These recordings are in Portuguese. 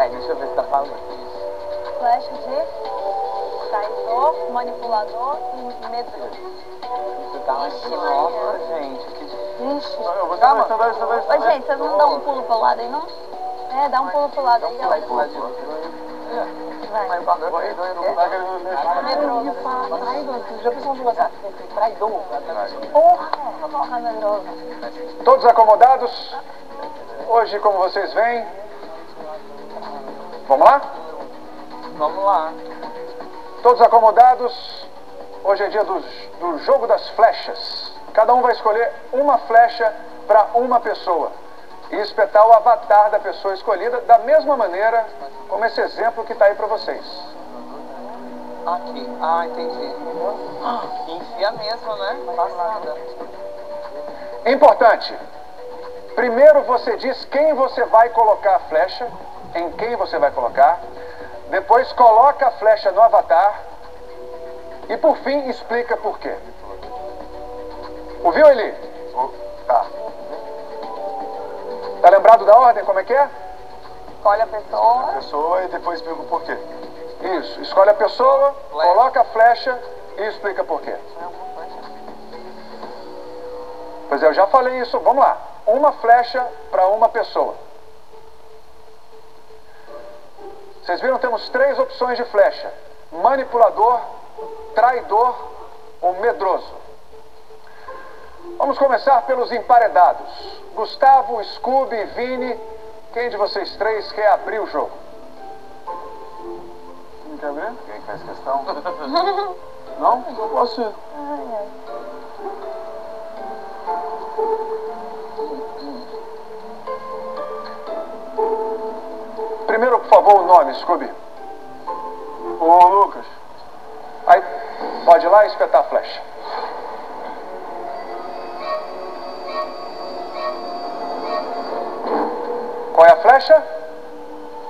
Peraí, deixa eu ver se tá falando. Flecha de traidor, manipulador e medroso. Isso tá nossa, gente, que difícil. Calma. Ô, gente, vocês não dão um pulo pro lado aí, não? É, dá um pulo pro lado aí, ó. Vai pro lado de novo. Vai. Já pensou um negócio entre traidor? Porra, medroso. Todos acomodados? Hoje, como vocês veem... Vamos lá? Vamos lá. Todos acomodados? Hoje é dia do jogo das flechas. Cada um vai escolher uma flecha para uma pessoa e espetar o avatar da pessoa escolhida da mesma maneira como esse exemplo que está aí para vocês. Aqui. Ah, entendi. Enfia mesmo, né? Passada. Importante. Primeiro você diz quem você vai colocar a flecha, em quem você vai colocar. Depois coloca a flecha no avatar. E por fim explica por quê. Ouviu, Eli? Tá. Tá lembrado da ordem? Como é que é? Escolhe a pessoa. Pessoa e depois explica o porquê. Isso. Escolhe a pessoa, coloca a flecha e explica por quê. Pois é, eu já falei isso. Vamos lá. Uma flecha para uma pessoa. Vocês viram? Temos 3 opções de flecha. Manipulador, traidor ou medroso. Vamos começar pelos emparedados. Gustavo, Scooby e Vini. Quem de vocês 3 quer abrir o jogo? Não quer abrir? Quem faz questão? Não? Eu posso ir. Primeiro, por favor, o nome, Scooby. Ô, Lucas. Aí, pode ir lá e espetar a flecha. Qual é a flecha?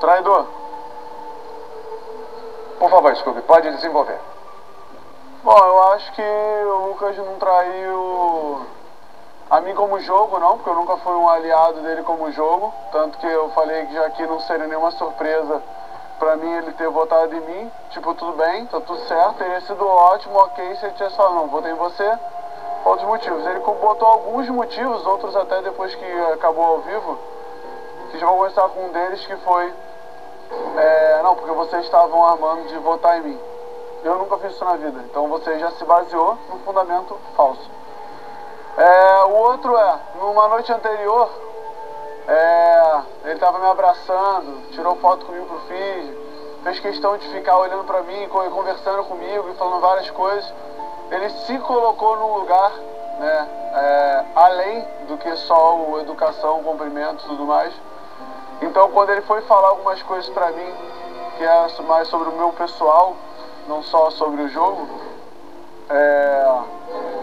Traidor. Por favor, Scooby, pode desenvolver. Bom, eu acho que o Lucas não traiu a mim como jogo, não, porque eu nunca fui um aliado dele como jogo. Tanto que eu falei que já aqui não seria nenhuma surpresa pra mim ele ter votado em mim. Tipo, tudo bem, tá tudo certo, teria sido ótimo, ok, se ele tivesse falado, não, votei em você, outros motivos. Ele botou alguns motivos, outros até depois que acabou ao vivo, que já vou começar com um deles que foi, não, porque vocês estavam armando de votar em mim. Eu nunca fiz isso na vida, então você já se baseou num fundamento falso. O outro numa noite anterior, ele estava me abraçando, tirou foto comigo pro feed, fez questão de ficar olhando pra mim, conversando comigo e falando várias coisas. Ele se colocou num lugar, né, além do que só o educação, cumprimento e tudo mais. Então quando ele foi falar algumas coisas pra mim, que é mais sobre o meu pessoal, não só sobre o jogo,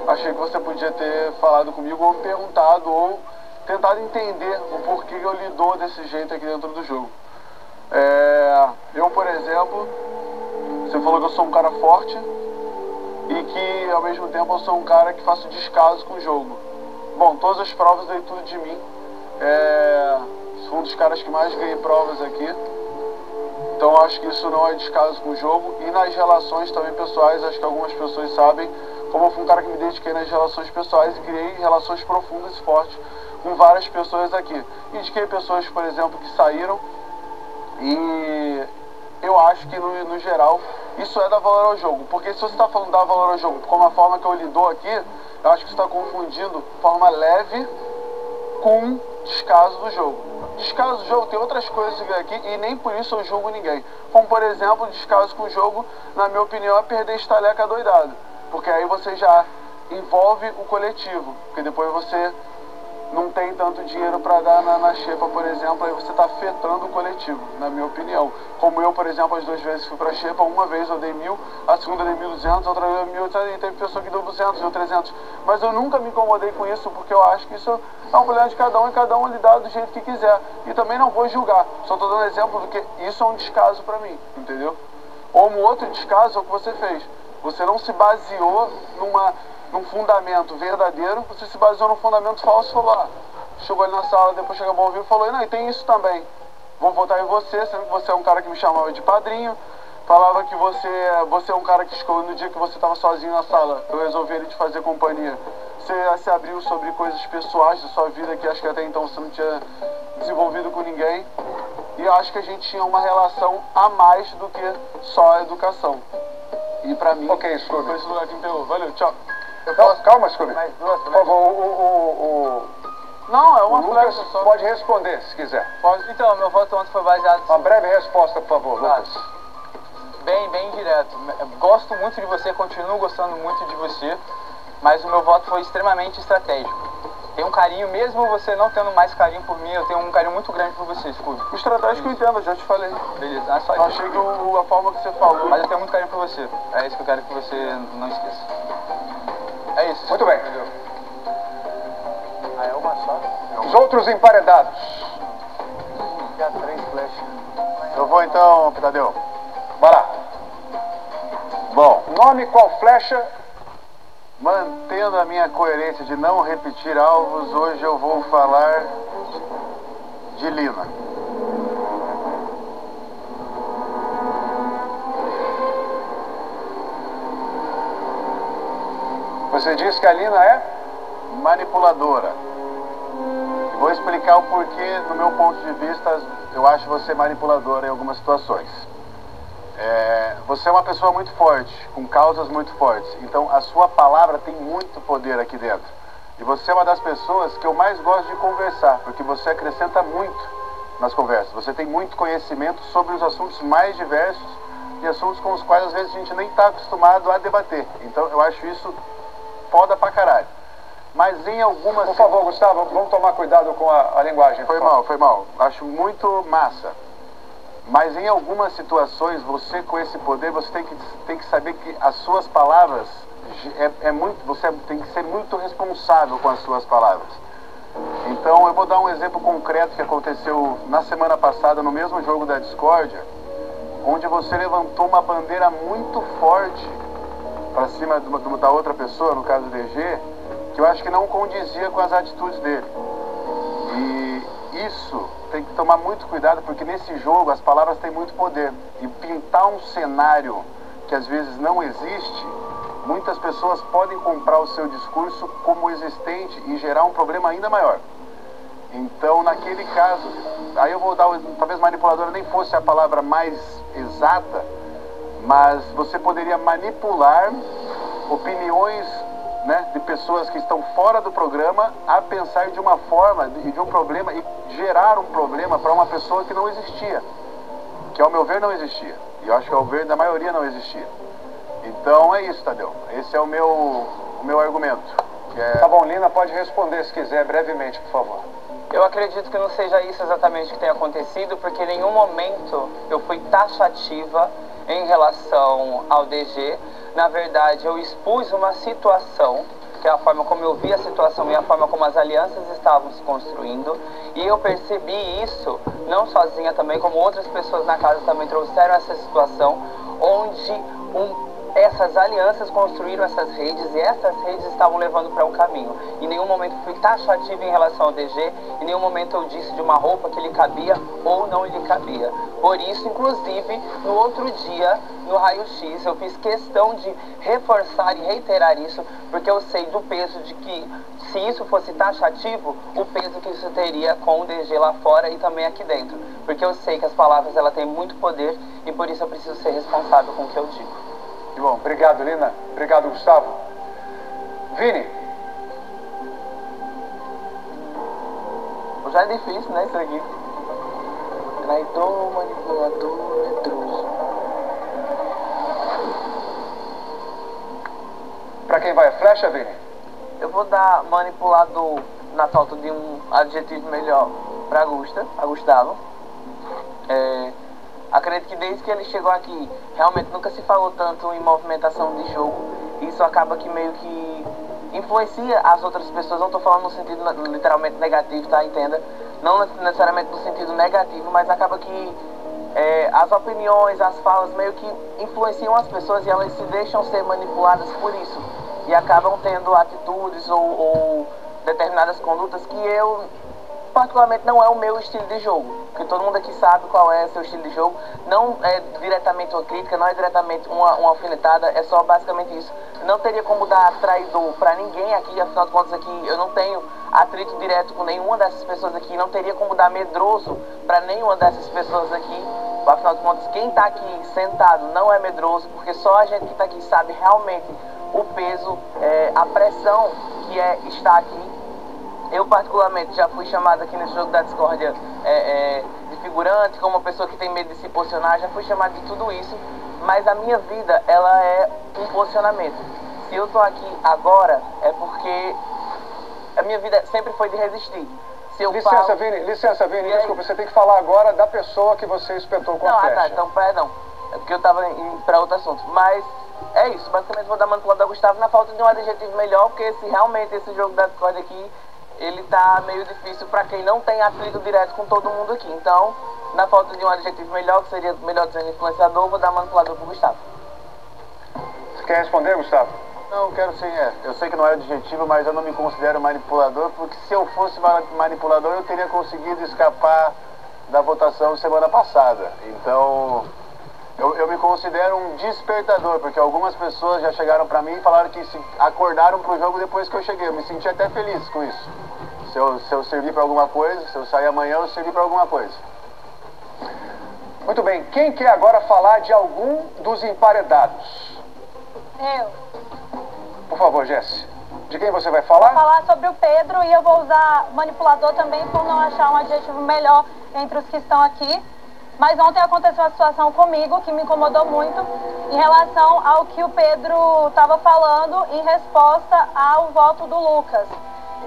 achei que você podia ter falado comigo ou me perguntado ou tentado entender o porquê eu lido desse jeito aqui dentro do jogo. Eu, por exemplo, você falou que eu sou um cara forte e que ao mesmo tempo eu sou um cara que faço descaso com o jogo. Bom, todas as provas dei tudo de mim. Sou um dos caras que mais ganhei provas aqui. Então acho que isso não é descaso com o jogo. E nas relações também pessoais, acho que algumas pessoas sabem como eu fui um cara que me dediquei nas relações pessoais e criei relações profundas e fortes com várias pessoas aqui. Indiquei pessoas, por exemplo, que saíram e eu acho que no geral isso dar valor ao jogo. Porque se você está falando dar valor ao jogo como a forma que eu lido aqui, eu acho que você está confundindo forma leve com descaso do jogo. Descaso do jogo tem outras coisas aqui e nem por isso eu julgo ninguém. Como por exemplo, descaso com o jogo, na minha opinião, é perder estaleca doidado. Porque aí você já envolve o coletivo. Porque depois você não tem tanto dinheiro para dar na xepa, por exemplo, aí você está afetando o coletivo, na minha opinião. Como eu, por exemplo, as 2 vezes fui para xepa, uma vez eu dei 1.000, a segunda eu dei 1.200, outra vez eu dei 1.800, e teve pessoa que deu 200, deu 300. Mas eu nunca me incomodei com isso, porque eu acho que isso é um problema de cada um e cada um lidar do jeito que quiser. E também não vou julgar, só estou dando exemplo do que isso é um descaso para mim, entendeu? Ou um outro descaso é o que você fez. Você não se baseou num fundamento verdadeiro, você se baseou num fundamento falso e falou, chegou ali na sala, depois chegou ao vivo e falou, não, e tem isso também. vou votar em você, sendo que você é um cara que me chamava de padrinho, falava que você é um cara que escolheu no dia que você estava sozinho na sala, eu resolvi ele te fazer companhia. Você se abriu sobre coisas pessoais da sua vida que acho que até então você não tinha desenvolvido com ninguém. E eu acho que a gente tinha uma relação a mais do que só a educação. E pra mim, Ok, Scooby. foi esse lugar que me pegou. Valeu, tchau. Calma, Scooby. Mais duas, Por favor, Não, é o uma Lucas flecha só. pode responder, se quiser. Então, meu voto ontem foi baseado Uma breve resposta, por favor, Lucas. bem direto. Gosto muito de você, continuo gostando muito de você, mas o meu voto foi extremamente estratégico. Tenho um carinho, mesmo você não tendo mais carinho por mim, eu tenho um carinho muito grande por você, Scooby. O estratégico eu entendo, eu já te falei. Beleza, é só Eu isso. achei que a forma que você falou... Mas eu tenho muito carinho por você. É isso que eu quero que você não esqueça. É isso. Muito bem. Entendeu? Ah, é uma só? Os outros emparedados. Já 3 flechas. Eu vou então, Tadeu. Vai lá. Bom, Nome qual flecha? mantendo a minha coerência de não repetir alvos, hoje eu vou falar de Lina. Você disse que a Lina é? Manipuladora. E vou explicar o porquê, no meu ponto de vista, eu acho você manipuladora em algumas situações. Você é uma pessoa muito forte, com causas muito fortes. Então a sua palavra tem muito poder aqui dentro. E você é uma das pessoas que eu mais gosto de conversar, porque você acrescenta muito nas conversas. Você tem muito conhecimento sobre os assuntos mais diversos e assuntos com os quais às vezes a gente nem está acostumado a debater. Então eu acho isso foda pra caralho. Mas em algumas... Por favor, Gustavo, vamos tomar cuidado com a linguagem. Foi mal. Acho muito massa. Mas em algumas situações, você com esse poder, você tem que saber que as suas palavras, você tem que ser muito responsável com as suas palavras. Então eu vou dar um exemplo concreto que aconteceu na semana passada, no mesmo jogo da Discórdia, onde você levantou uma bandeira muito forte para cima da outra pessoa, no caso do DG, que eu acho que não condizia com as atitudes dele. E isso tem que tomar muito cuidado, porque nesse jogo as palavras têm muito poder. E pintar um cenário que às vezes não existe, muitas pessoas podem comprar o seu discurso como existente e gerar um problema ainda maior. Então, naquele caso, aí eu vou dar, talvez manipuladora nem fosse a palavra mais exata, mas você poderia manipular opiniões, né, de pessoas que estão fora do programa a pensar de uma forma e de um problema e gerar um problema para uma pessoa que não existia, que ao meu ver não existia, e eu acho que ao ver da maioria não existia. Então é isso, Tadeu, esse é o meu argumento. Tá bom, Lina pode responder se quiser, brevemente, por favor. Eu acredito que não seja isso exatamente que tenha acontecido, porque em nenhum momento eu fui taxativa em relação ao DG. Na verdade, eu expus uma situação, que é a forma como eu vi a situação e a forma como as alianças estavam se construindo, e eu percebi isso, não sozinha também, como outras pessoas na casa também trouxeram essa situação, onde essas alianças construíram essas redes e essas redes estavam levando para um caminho. Em nenhum momento fui taxativo em relação ao DG, em nenhum momento eu disse de uma roupa que lhe cabia ou não lhe cabia. Por isso, inclusive, no outro dia, no raio-x, eu fiz questão de reforçar e reiterar isso, porque eu sei do peso de que, se isso fosse taxativo, o peso que isso teria com o DG lá fora e também aqui dentro. Porque eu sei que as palavras ela têm muito poder e por isso eu preciso ser responsável com o que eu digo. Bom, obrigado, Lina. Obrigado, Gustavo. Vini. Já é difícil, né, isso aqui. Traidor, manipulador, medroso. Pra quem vai a flecha, Vini? Eu vou dar manipulador na falta de um adjetivo melhor pra Gustavo. Acredito que desde que ele chegou aqui, realmente nunca se falou tanto em movimentação de jogo. Isso acaba que meio que influencia as outras pessoas. Não estou falando no sentido literalmente negativo, tá? Entenda? Não necessariamente no sentido negativo, mas acaba que as opiniões, as falas meio que influenciam as pessoas e elas se deixam ser manipuladas por isso. E acabam tendo atitudes ou determinadas condutas que eu particularmente não é o meu estilo de jogo, porque todo mundo aqui sabe qual é o seu estilo de jogo. Não é diretamente uma crítica, não é diretamente uma alfinetada, é só basicamente isso. Não teria como dar traidor pra ninguém aqui, afinal de contas aqui eu não tenho atrito direto com nenhuma dessas pessoas aqui, não teria como dar medroso pra nenhuma dessas pessoas aqui. Afinal de contas, quem tá aqui sentado não é medroso, porque só a gente que tá aqui sabe realmente o peso, a pressão que é estar aqui. Eu particularmente já fui chamado aqui nesse jogo da discórdia de figurante, como uma pessoa que tem medo de se posicionar, já fui chamado de tudo isso, mas a minha vida, ela é um posicionamento. Se eu tô aqui agora, é porque a minha vida sempre foi de resistir. Se eu Licença, Vini, desculpa, você tem que falar agora da pessoa que você espetou com a flecha. Tá, então perdão, é porque eu tava indo pra outro assunto, mas é isso, basicamente vou dar manipulador ao Gustavo na falta de um adjetivo melhor, porque realmente esse jogo da discórdia aqui, ele tá meio difícil pra quem não tem atrito direto com todo mundo aqui. Então, na falta de um adjetivo melhor, que seria melhor dizendo influenciador, vou dar manipulador pro Gustavo. Você quer responder, Gustavo? Não, quero sim, Eu sei que não é adjetivo, mas eu não me considero manipulador, porque se eu fosse manipulador, eu teria conseguido escapar da votação semana passada. Então, eu me considero um despertador, porque algumas pessoas já chegaram pra mim e falaram que se acordaram pro jogo depois que eu cheguei. Eu me senti até feliz com isso. Se eu servir pra alguma coisa, se eu sair amanhã, eu servi pra alguma coisa. Muito bem, quem quer agora falar de algum dos emparedados? Eu. Por favor, Jesse. De quem você vai falar? Vou falar sobre o Pedro e eu vou usar manipulador também por não achar um adjetivo melhor entre os que estão aqui. Mas ontem aconteceu uma situação comigo que me incomodou muito em relação ao que o Pedro estava falando em resposta ao voto do Lucas.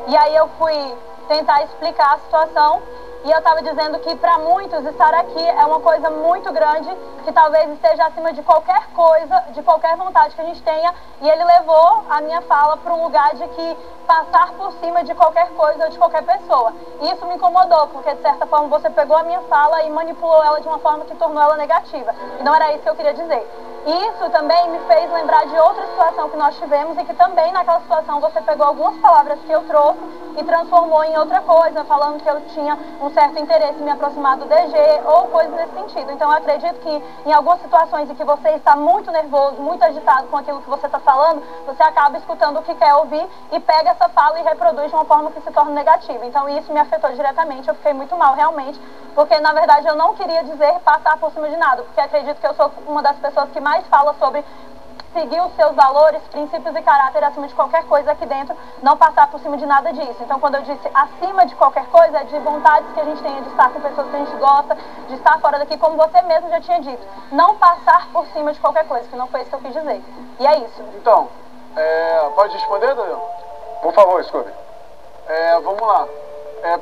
E aí eu fui tentar explicar a situação e eu estava dizendo que para muitos estar aqui é uma coisa muito grande, que talvez esteja acima de qualquer coisa, de qualquer vontade que a gente tenha. E ele levou a minha fala para um lugar de que passar por cima de qualquer coisa ou de qualquer pessoa. E isso me incomodou, porque de certa forma você pegou a minha fala e manipulou ela de uma forma que tornou ela negativa. E não era isso que eu queria dizer. E isso também me fez lembrar de outra situação que nós tivemos e que também naquela situação você pegou algumas palavras que eu trouxe e transformou em outra coisa, falando que eu tinha um certo interesse em me aproximar do DG ou coisas nesse sentido. Então eu acredito que em algumas situações em que você está muito nervoso, muito agitado com aquilo que você está falando, você acaba escutando o que quer ouvir e pega essa fala e reproduz de uma forma que se torna negativa. Então isso me afetou diretamente, eu fiquei muito mal realmente, porque na verdade eu não queria dizer passar por cima de nada, porque acredito que eu sou uma das pessoas que mais fala sobre seguir os seus valores, princípios e caráter acima de qualquer coisa aqui dentro, não passar por cima de nada disso. Então quando eu disse acima de qualquer coisa, é de vontades que a gente tenha de estar com pessoas que a gente gosta, de estar fora daqui, como você mesmo já tinha dito. Não passar por cima de qualquer coisa, que não foi isso que eu quis dizer. E é isso. Então, pode responder, Daniel? Por favor, Scooby. Vamos lá.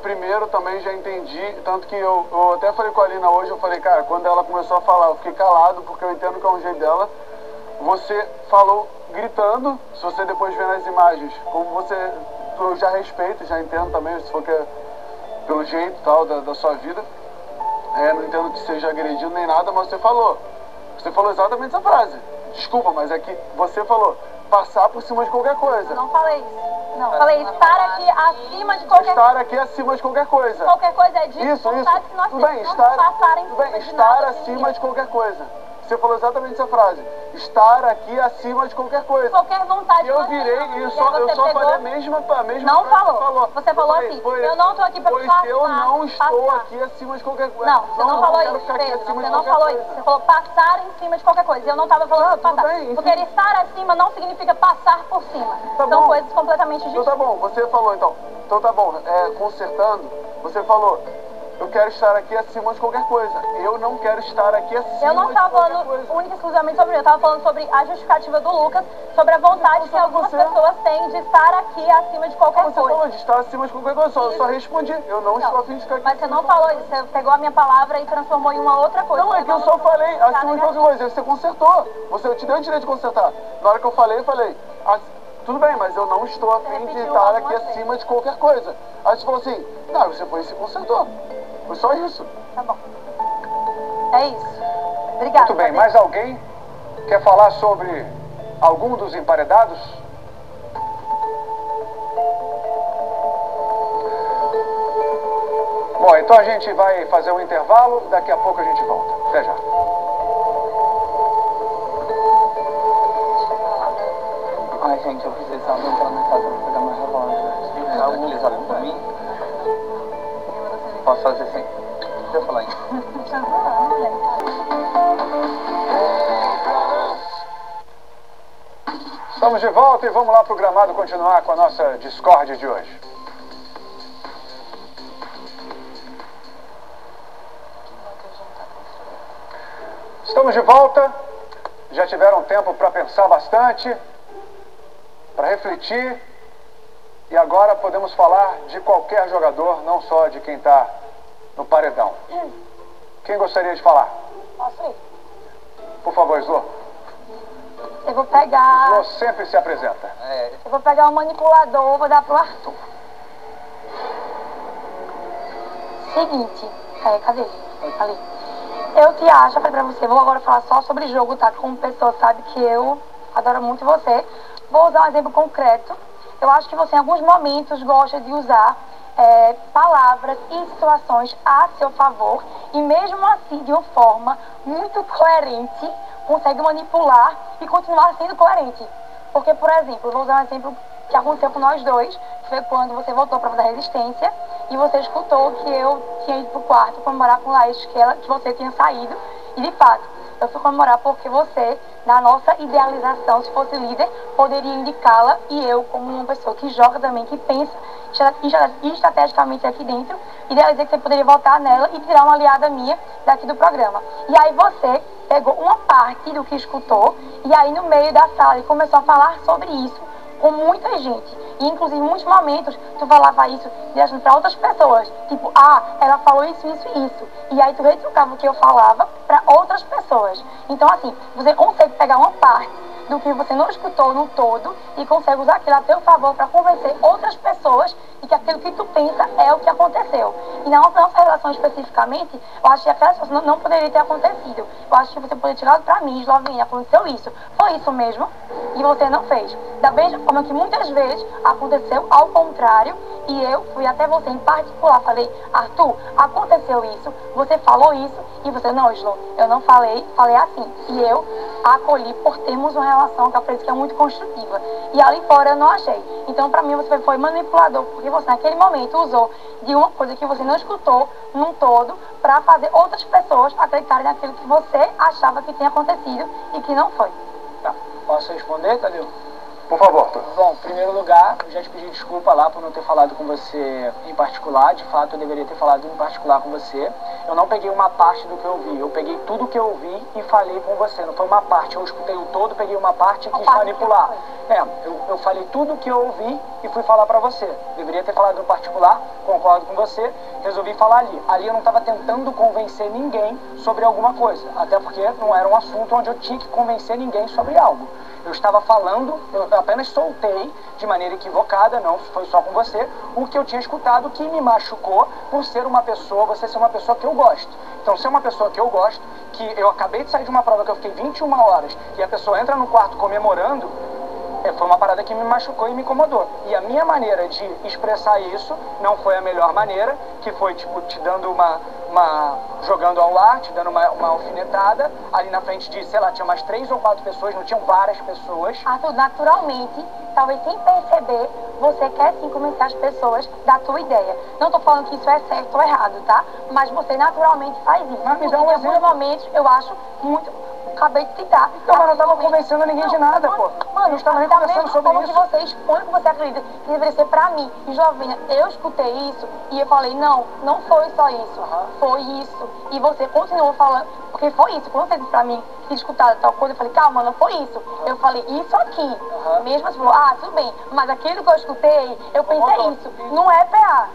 Primeiro também já entendi, tanto que eu até falei com a Alina hoje, eu falei, cara, quando ela começou a falar, eu fiquei calado, porque eu entendo que é um jeito dela. Você falou gritando, se você depois ver nas imagens, como eu já respeito, já entendo também, se for que é pelo jeito tal da sua vida, não entendo que seja agredido nem nada, mas você falou exatamente essa frase. Desculpa, mas é que você falou passar por cima de qualquer coisa. Não falei isso. Não, falei estar aqui acima de qualquer coisa. Estar aqui acima de qualquer coisa. Qualquer coisa é disso. Isso. Que nós Tudo bem, estar acima de qualquer coisa. Você falou exatamente essa frase. Estar aqui acima de qualquer coisa. Qualquer vontade. E eu virei e eu só falei a mesma não frase que falou. Você falou assim, eu não estou aqui para passar. Pois eu não estou aqui acima de qualquer coisa. Não, você não falou isso, Pedro. Você não falou isso. Você falou passar em cima de qualquer coisa. Eu não estava falando de passar. Porque estar acima não significa passar por cima. São coisas completamente distintas. Então tá bom, você falou então. Então tá bom, consertando, você falou, eu quero estar aqui acima de qualquer coisa. Eu não quero estar aqui acima de qualquer coisa. Eu não estava falando única e exclusivamente sobre mim. Eu estava falando sobre a justificativa do Lucas, sobre a vontade que algumas pessoas têm de estar aqui acima de qualquer coisa. Você falou de estar acima de qualquer coisa, eu só respondi. Eu não estou a fim de ficar aqui. Mas você não falou isso. Você pegou a minha palavra e transformou em uma outra coisa. Não, é que eu só falei acima de qualquer coisa. Você consertou. Eu te dei o direito de consertar. Na hora que eu falei, tudo bem, mas eu não estou a fim de estar aqui acima de qualquer coisa. Aí você falou assim, não, você foi e se consertou. Foi só isso. Tá bom. É isso. Obrigada. Muito bem, mais alguém quer falar sobre algum dos emparedados? Bom, então a gente vai fazer um intervalo, daqui a pouco a gente volta. Até já. Ai, gente, eu precisava entrar na casa pra pegar meu relógio. Já utilizaram por mim? Posso fazer assim? Deixa eu falar isso. Estamos de volta e vamos lá pro gramado continuar com a nossa discórdia de hoje. Estamos de volta, já tiveram tempo para pensar bastante, para refletir, e agora podemos falar de qualquer jogador, não só de quem está no paredão. Quem gostaria de falar? Posso ir? Por favor, Slo. Eu vou pegar... Slo sempre se apresenta. Eu vou pegar um manipulador, vou dar pro Arthur. Seguinte, cadê ele? Ali. Eu te acho, eu falei pra você, vou agora falar só sobre jogo, tá? Como pessoa sabe que eu adoro muito você. Vou usar um exemplo concreto. Eu acho que você em alguns momentos gosta de usar palavras e situações a seu favor. E mesmo assim, de uma forma muito coerente, consegue manipular e continuar sendo coerente. Porque, por exemplo, eu vou usar um exemplo que aconteceu com nós dois, que foi quando você voltou para fazer resistência e você escutou que eu tinha ido pro quarto comemorar com Laís que você tinha saído. E de fato, eu fui comemorar porque você, na nossa idealização, se fosse líder, poderia indicá-la, e eu, como uma pessoa que joga também, que pensa estrategicamente aqui dentro, idealizei que você poderia votar nela e tirar uma aliada minha daqui do programa. E aí você pegou uma parte do que escutou e aí no meio da sala ele começou a falar sobre isso com muita gente. E inclusive em muitos momentos tu falava isso direcionando para outras pessoas. Tipo, ela falou isso, isso e isso. E aí tu retrucava o que eu falava para outras pessoas. Então assim, você consegue pegar uma parte do que você não escutou no todo e consegue usar aquilo a teu favor para convencer outras pessoas de que aquilo que tu pensa é o que aconteceu. E na nossa relação especificamente, eu acho que aquela situação não poderia ter acontecido. Eu acho que você poderia ter chegado para mim, Eslovênia, aconteceu isso. Foi isso mesmo e você não fez. Da mesma forma que muitas vezes aconteceu ao contrário e eu fui até você em particular, falei, Arthur, aconteceu isso, você falou isso e você, não, Slo, eu não falei, falei assim. E eu acolhi por termos uma relação que eu acredito que é muito construtiva. E ali fora eu não achei. Então pra mim você foi manipulador, porque você naquele momento usou de uma coisa que você não escutou num todo para fazer outras pessoas acreditarem naquilo que você achava que tinha acontecido e que não foi. Tá. Posso responder, Tadeu? Por favor, Arthur. Bom, em primeiro lugar, eu já te pedi desculpa lá por não ter falado com você em particular. De fato, eu deveria ter falado em particular com você. Eu não peguei uma parte do que eu ouvi. Eu peguei tudo que eu ouvi e falei com você. Não foi uma parte. Eu escutei o todo, peguei uma parte e quis manipular. Eu falei tudo que eu ouvi e fui falar pra você. Deveria ter falado em particular, concordo com você. Resolvi falar ali. Ali eu não estava tentando convencer ninguém sobre alguma coisa. Até porque não era um assunto onde eu tinha que convencer ninguém sobre algo. Eu estava falando, eu apenas soltei de maneira equivocada, não foi só com você, o que eu tinha escutado que me machucou por ser uma pessoa, você ser uma pessoa que eu gosto. Então, ser uma pessoa que eu gosto, que eu acabei de sair de uma prova que eu fiquei 21 horas e a pessoa entra no quarto comemorando, foi uma parada que me machucou e me incomodou. E a minha maneira de expressar isso não foi a melhor maneira, que foi, tipo, te dando jogando ao ar, te dando uma alfinetada, ali na frente de, sei lá, tinha mais 3 ou 4 pessoas, não tinham várias pessoas. Arthur, naturalmente, talvez sem perceber, você quer sim convencer as pessoas da tua ideia. Não tô falando que isso é certo ou errado, tá? Mas você naturalmente faz isso. Mas me dá um em alguns exemplo. momentos, eu acho muito... Acabei de citar. Então, mas não tava convencendo ninguém de nada, pô. Mano, a gente tava nem conversando sobre como isso. que você expõe o que você acredita que deveria ser pra mim. E, Eslovênia, eu escutei isso e eu falei, não foi só isso. Foi isso. E você continuou falando, porque foi isso. Quando você disse pra mim que escutado tal coisa, eu falei, calma, não foi isso. Eu falei, isso aqui. Mesmo assim, falou, tudo bem. Mas aquilo que eu escutei, eu pensei isso. Não é PA.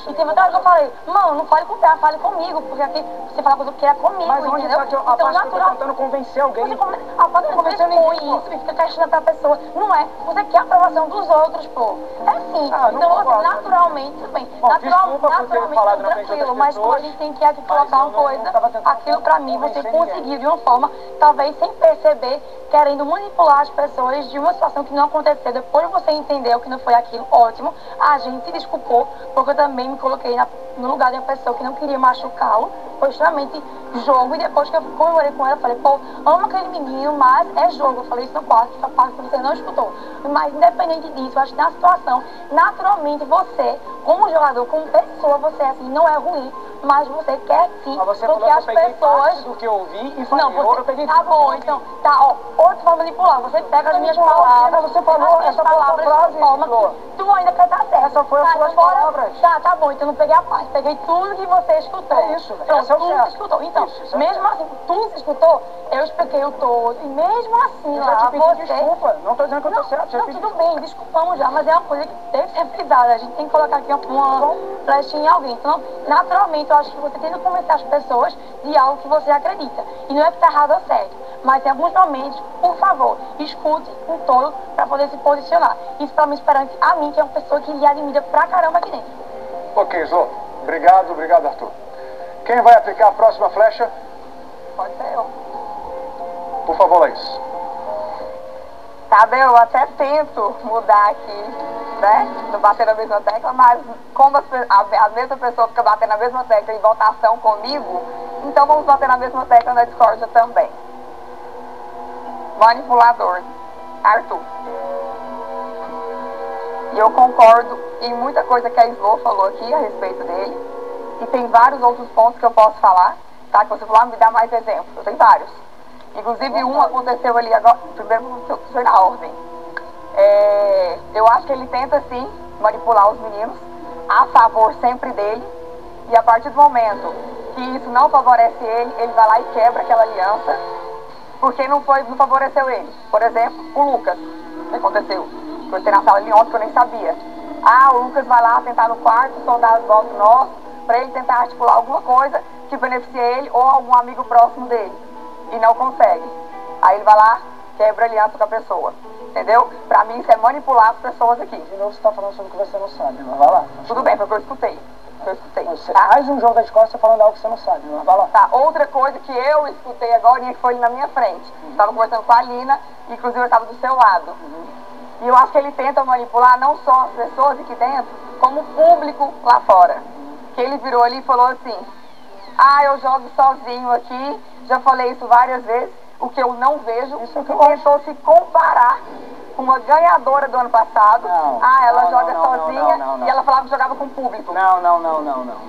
E teve outra hora que eu falei, mano, não fale com o PA, fale comigo, porque aqui você fala coisa que é comigo, Mas onde entendeu? tá que a parte que eu tô tentando convencer alguém? Você expõe isso e fica questionando pra pessoa. Não é. Você quer a aprovação dos outros, pô. É sim. Então você naturalmente, tudo bem. Bom, desculpa por ter falado na frente de outras mas quando a gente tem que aqui colocar uma coisa, aquilo pra mim você conseguiu de uma forma, talvez sem perceber, querendo manipular as pessoas de uma situação que não aconteceu. Depois você entendeu que não foi aquilo, ótimo. A gente se desculpou, porque eu também também me coloquei no lugar de uma pessoa que não queria machucá-lo, foi extremamente jogo, e depois que eu comemorei com ela, eu falei, pô, amo aquele menino, mas é jogo. Eu falei isso no quarto, que foi parte que você não escutou. Mas independente disso, eu acho que na situação, naturalmente você, como jogador, como pessoa, você assim, não é ruim, mas você quer sim, Mas você porque falou as que eu peguei pessoas... parte do que eu ouvi e falei, Não, você, eu peguei tá tudo que eu bom, ouvi. então, tá, ó, ou tu vai manipular, você pega as minhas Manipular, palavras, você falou as minhas essa foi a sua palavras frase, de forma Flor. que tu ainda quer estar certo. Essa foi as suas agora, palavras. Tá bom, então eu não peguei a parte, peguei tudo que você escutou. É isso, pronto, esse é o tudo que certo. escutou. Então, Isso é mesmo assim, tudo que você escutou, eu expliquei o todo, e mesmo assim, Eu lá, já te pedi você... desculpa, não tô dizendo que eu tô Não, certo, já não, pedi tudo bem, desculpamos já, mas é uma coisa que tem que ser frisada. A gente tem que colocar aqui uma flechinha em alguém. Então, naturalmente, eu acho que você tem que convencer as pessoas de algo que você acredita. E não é que tá errado ou certo, mas em alguns momentos, por favor, escute um todo para poder se posicionar. Isso pra mim, perante a mim, que é uma pessoa que lhe admira pra caramba aqui dentro. Ok, Zô. Obrigado, Arthur. Quem vai aplicar a próxima flecha? Pode ser eu. Por favor, Laís. Sabe, eu até tento mudar aqui, né? Não bater na mesma tecla, mas como a mesma pessoa fica batendo na mesma tecla em votação comigo, então vamos bater na mesma tecla na discórdia também. Manipulador, Arthur. E eu concordo em muita coisa que a Slo falou aqui a respeito dele. E tem vários outros pontos que eu posso falar, tá? Que você falou, me dá mais exemplos. Eu tenho vários. Inclusive um aconteceu ali agora, primeiro foi na ordem. Eu acho que ele tenta sim manipular os meninos a favor sempre dele. E a partir do momento que isso não favorece ele, ele vai lá e quebra aquela aliança, porque não favoreceu ele. Por exemplo, o Lucas, o que aconteceu? Eu entrei na sala ali ontem que eu nem sabia. O Lucas vai lá tentar no quarto, os soldados voltam nós, pra ele tentar articular alguma coisa que beneficie ele ou algum amigo próximo dele. E não consegue. Aí ele vai lá, quebra aliança com a pessoa. Entendeu? Pra mim isso é manipular as pessoas aqui. De novo você tá falando sobre o que você não sabe, mas vai lá. Tudo bem, foi o que eu escutei. Tá? Mais um jogo da escola você falando algo que você não sabe, mas vai lá. Tá, outra coisa que eu escutei agora que foi ali na minha frente. Estava conversando com a Lina, inclusive eu estava do seu lado. E eu acho que ele tenta manipular não só as pessoas aqui dentro, como o público lá fora. Que ele virou ali e falou assim, eu jogo sozinho aqui, já falei isso várias vezes, o que eu não vejo, isso é o que eu tentou se comparar com uma ganhadora do ano passado. Ela joga sozinha e ela falava que jogava com o público. Não.